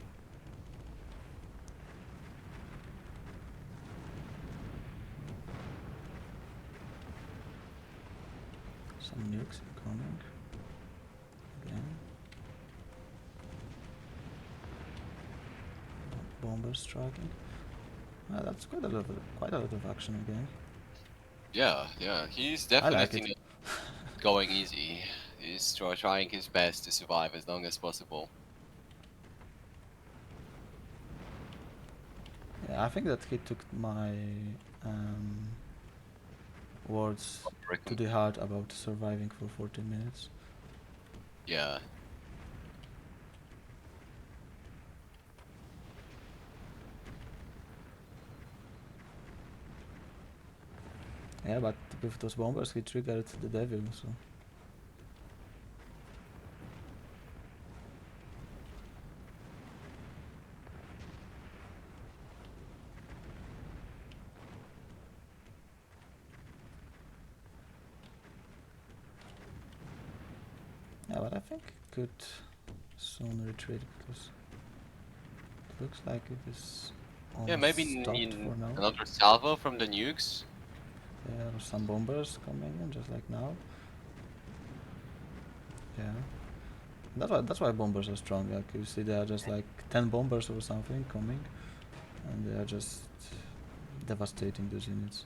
Some nukes incoming. Again. Bombers striking. Ah, that's quite a lot of action again. Yeah, yeah, he's I like definitely it. not going easy. He's trying his best to survive as long as possible. Yeah, I think that he took my um, words to the heart about surviving for 14 minutes. Yeah. Yeah, but with those bombers he triggered the devil, so... Yeah, but I think he could soon retreat because it looks like it is Yeah, maybe almost stopped in for now. another salvo from the nukes. There are some bombers coming in, just like now. Yeah. That's why bombers are strong. Like you see, there are just like 10 bombers or something coming, and they are just devastating those units.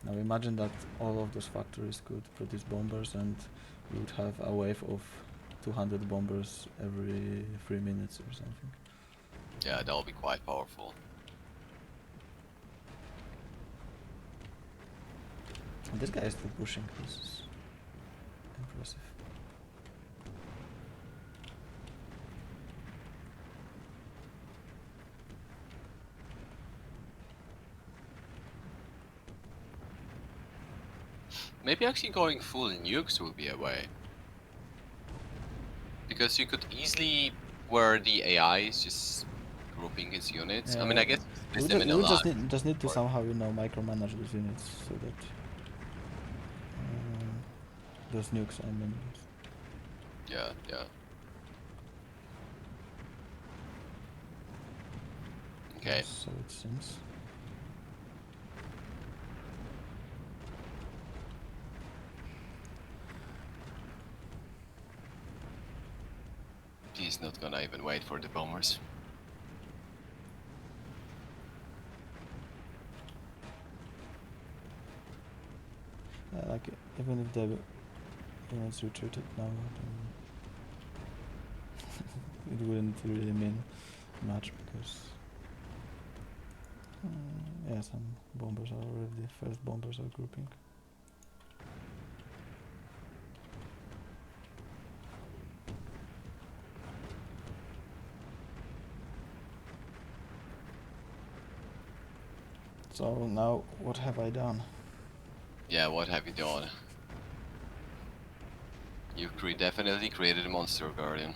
Now imagine that all of those factories could produce bombers, and we would have a wave of 200 bombers every 3 minutes or something. Yeah, that'll be quite powerful. And this guy is still pushing. This is impressive. Maybe actually going full nukes will be a way. Because you could easily, where the AI is just grouping its units. I mean, I guess you split them in a would lot. just need to somehow, you know, micromanage those units so that those nukes, I mean. Yeah, yeah. Okay. So it seems. He's not gonna even wait for the bombers. Like, even if the units retreated now, then it wouldn't really mean much because yeah, some bombers are already, first bombers are grouping. So now, what have I done? Yeah, what have you done? You definitely created a monster, Guardian.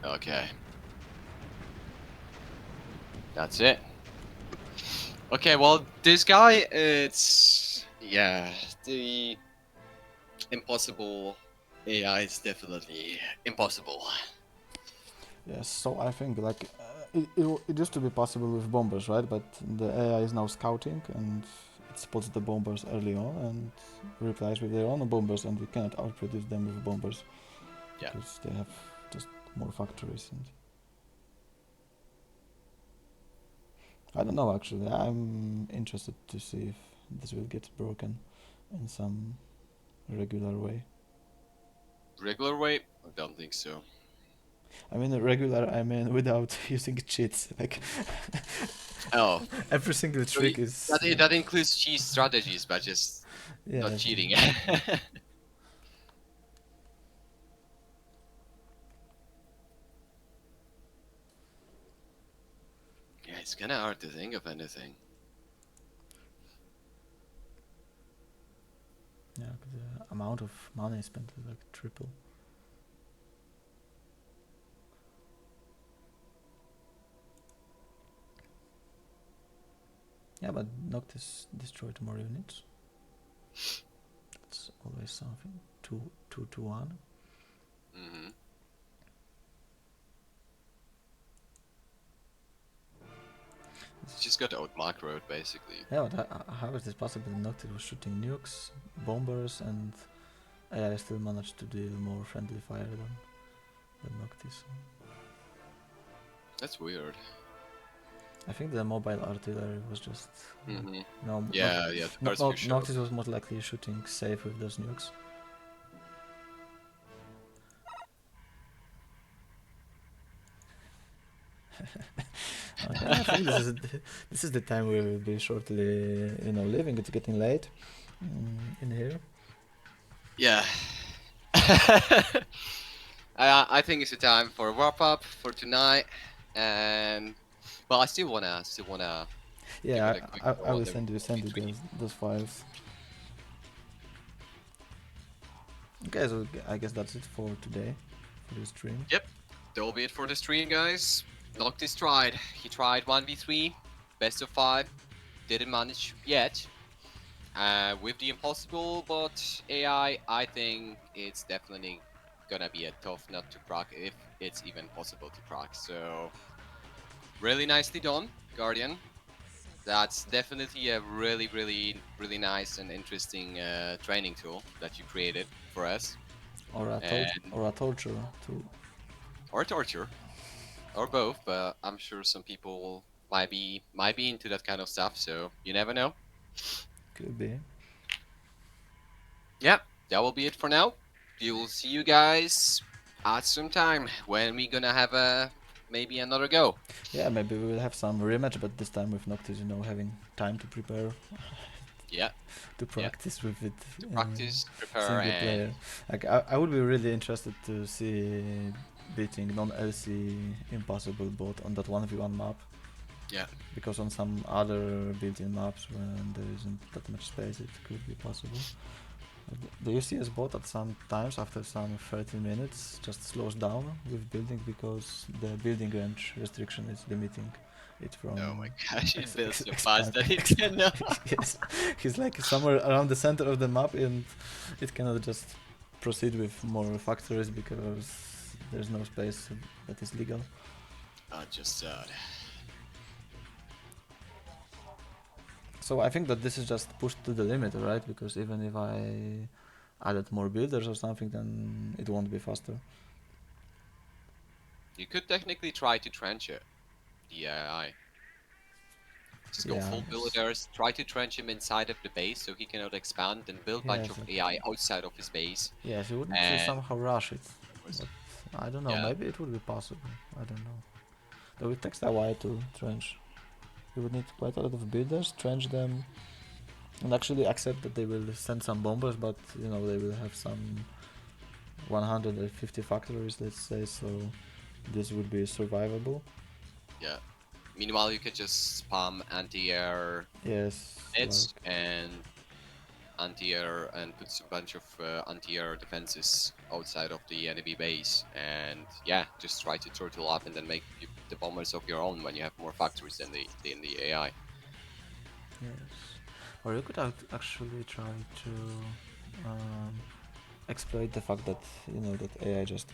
Okay. That's it. Okay, well, this guy, it's... Yeah, the impossible AI is definitely impossible. Yes, so I think like it used to be possible with bombers, right? But the AI is now scouting and it spots the bombers early on and replies with their own bombers, and we cannot outproduce them with bombers. Yeah. Because they have just more factories. And I don't know, actually. I'm interested to see if this will get broken in some regular way. Regular way? I don't think so. I mean regular, I mean without using cheats. Like Oh, every single so trick is that includes cheese strategies, but just yeah. not cheating. Yeah, it's kind of hard to think of anything. Yeah, the amount of money spent is like triple. Yeah, but Noctis destroyed more units. That's always something. 2-1. Mm-hmm. It's just got out macroed, basically. Yeah, but how is this possible? Noctis was shooting nukes, bombers, and AI still managed to deal more friendly fire than Noctis. That's weird. I think the mobile artillery was just Mm-hmm. no, Yeah, yeah, the cards you showed. Noctis was most likely shooting safe with those nukes. Okay, I think this is the time we will be shortly, you know, leaving. It's getting late in here. Yeah. I think it's a time for a wrap up for tonight, and well, I still wanna give Yeah, it a quick I go on will the send you V3. those files. Okay, so I guess that's it for today, for the stream. Yep, that'll be it for the stream, guys. Noctis tried. He tried 1v3, best of 5, didn't manage yet. With the impossible, but I think it's definitely gonna be a tough nut to crack if it's even possible to crack. So, really nicely done, Guardian. That's definitely a really nice and interesting training tool that you created for us. Or a And or a torture too. or torture. or both, but I'm sure some people might be into that kind of stuff. So you never know. Could be. Yeah, that will be it for now. We will see you guys at some time when we gonna have a maybe another go. Yeah, maybe we will have some rematch, but this time with Noctis, having time to prepare, Yeah, to yeah. practice with it, To practice, prepare, single and player. Like I would be really interested to see beating non-LC impossible bot on that 1v1 map, yeah, because on some other built-in maps when there isn't that much space, it could be possible. The UCS bot at some times after some 30 minutes just slows down with building because the building range restriction is limiting it from oh my gosh, it feels so fast expand. that it cannot. Yes, he's like somewhere around the center of the map and it cannot just proceed with more factories because there's no space that is legal. I just So I think that this is just pushed to the limit, right? Because even if I added more builders or something, then it won't be faster. you could technically try to trench it. The AI. Just go Yeah, full builders, try to trench him inside of the base so he cannot expand, and build a bunch yes, of AI outside of his base. yes, you would need to And somehow rush it, was- but I don't know. yeah, Maybe it would be possible. I don't know. Though it takes a while to trench. You would need quite a lot of builders, trench them, and actually accept that they will send some bombers, but they will have some 150 factories, let's say. So this would be survivable. yeah. Meanwhile, you could just spam anti-air Yes, like nets and anti-air and put a bunch of anti-air defenses outside of the enemy base, and yeah, just try to turtle up and then make the bombers of your own when you have more factories than the AI. yes. Or you could actually try to um, exploit the fact that that AI just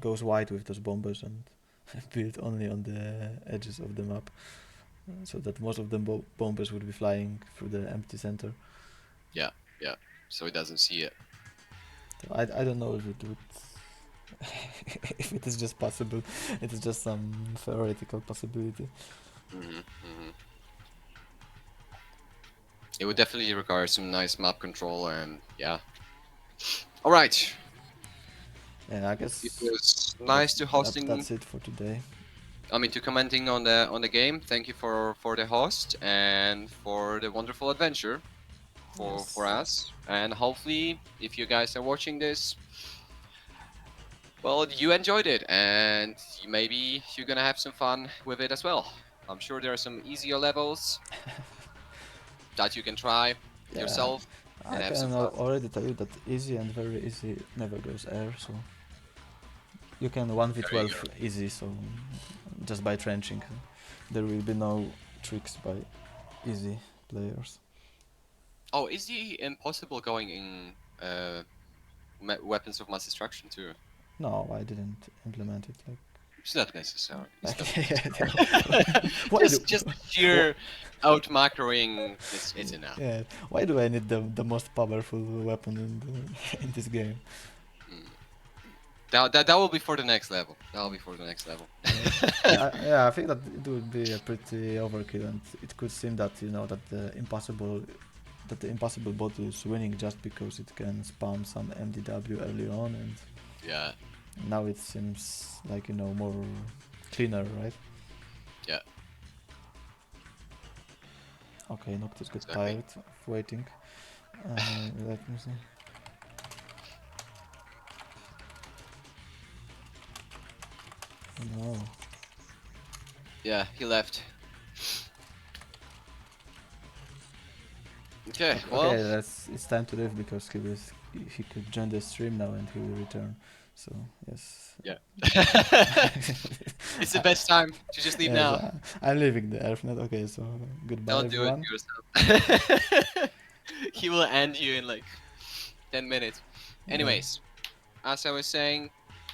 goes wide with those bombers and build only on the edges of the map, so that most of the bombers would be flying through the empty center. Yeah, yeah. So he doesn't see it. So I don't know if it would if it is just possible. It is just some theoretical possibility. It would definitely require some nice map control, and yeah. All right. Yeah, I It guess was that's nice to hosting. that's it for today. I mean, to commenting on the game. Thank you for the host and for the wonderful adventure for Yes. us. And hopefully, if you guys are watching this, well, you enjoyed it, and maybe you're gonna have some fun with it as well. I'm sure there are some easier levels that you can try Yeah, yourself and I have some can fun. already tell you that easy and very easy never goes air, so you can There you go. 1v12 easy, so just by trenching. There will be no tricks by easy players. Oh, is the impossible going in weapons of mass destruction too? No, I didn't implement it. It's not necessary. It's not Like, necessary. why do just wh- sheer out macroing. It's enough. yeah, why do I need the most powerful weapon in this game? Mm. That will be for the next level. That will be for the next level. Yeah, I think that it would be a pretty overkill, and it could seem that that the impossible bot is winning just because it can spam some MDW early on, and Yeah, now it seems like more cleaner, right? yeah, Okay, Noctis got exactly. tired of waiting. Let me see. No. Yeah, he left. Okay, Okay, well, it's time to leave because he could join the stream now and he will return. So yes. yeah. It's the best time to just leave Yes, now. I'm leaving the AirFnet. Okay, so goodbye Don't do it everyone. to yourself. He will end you in like 10 minutes. Yeah. Anyways, as I was saying,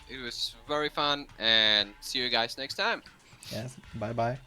it was very fun, and see you guys next time. Yes. Bye bye.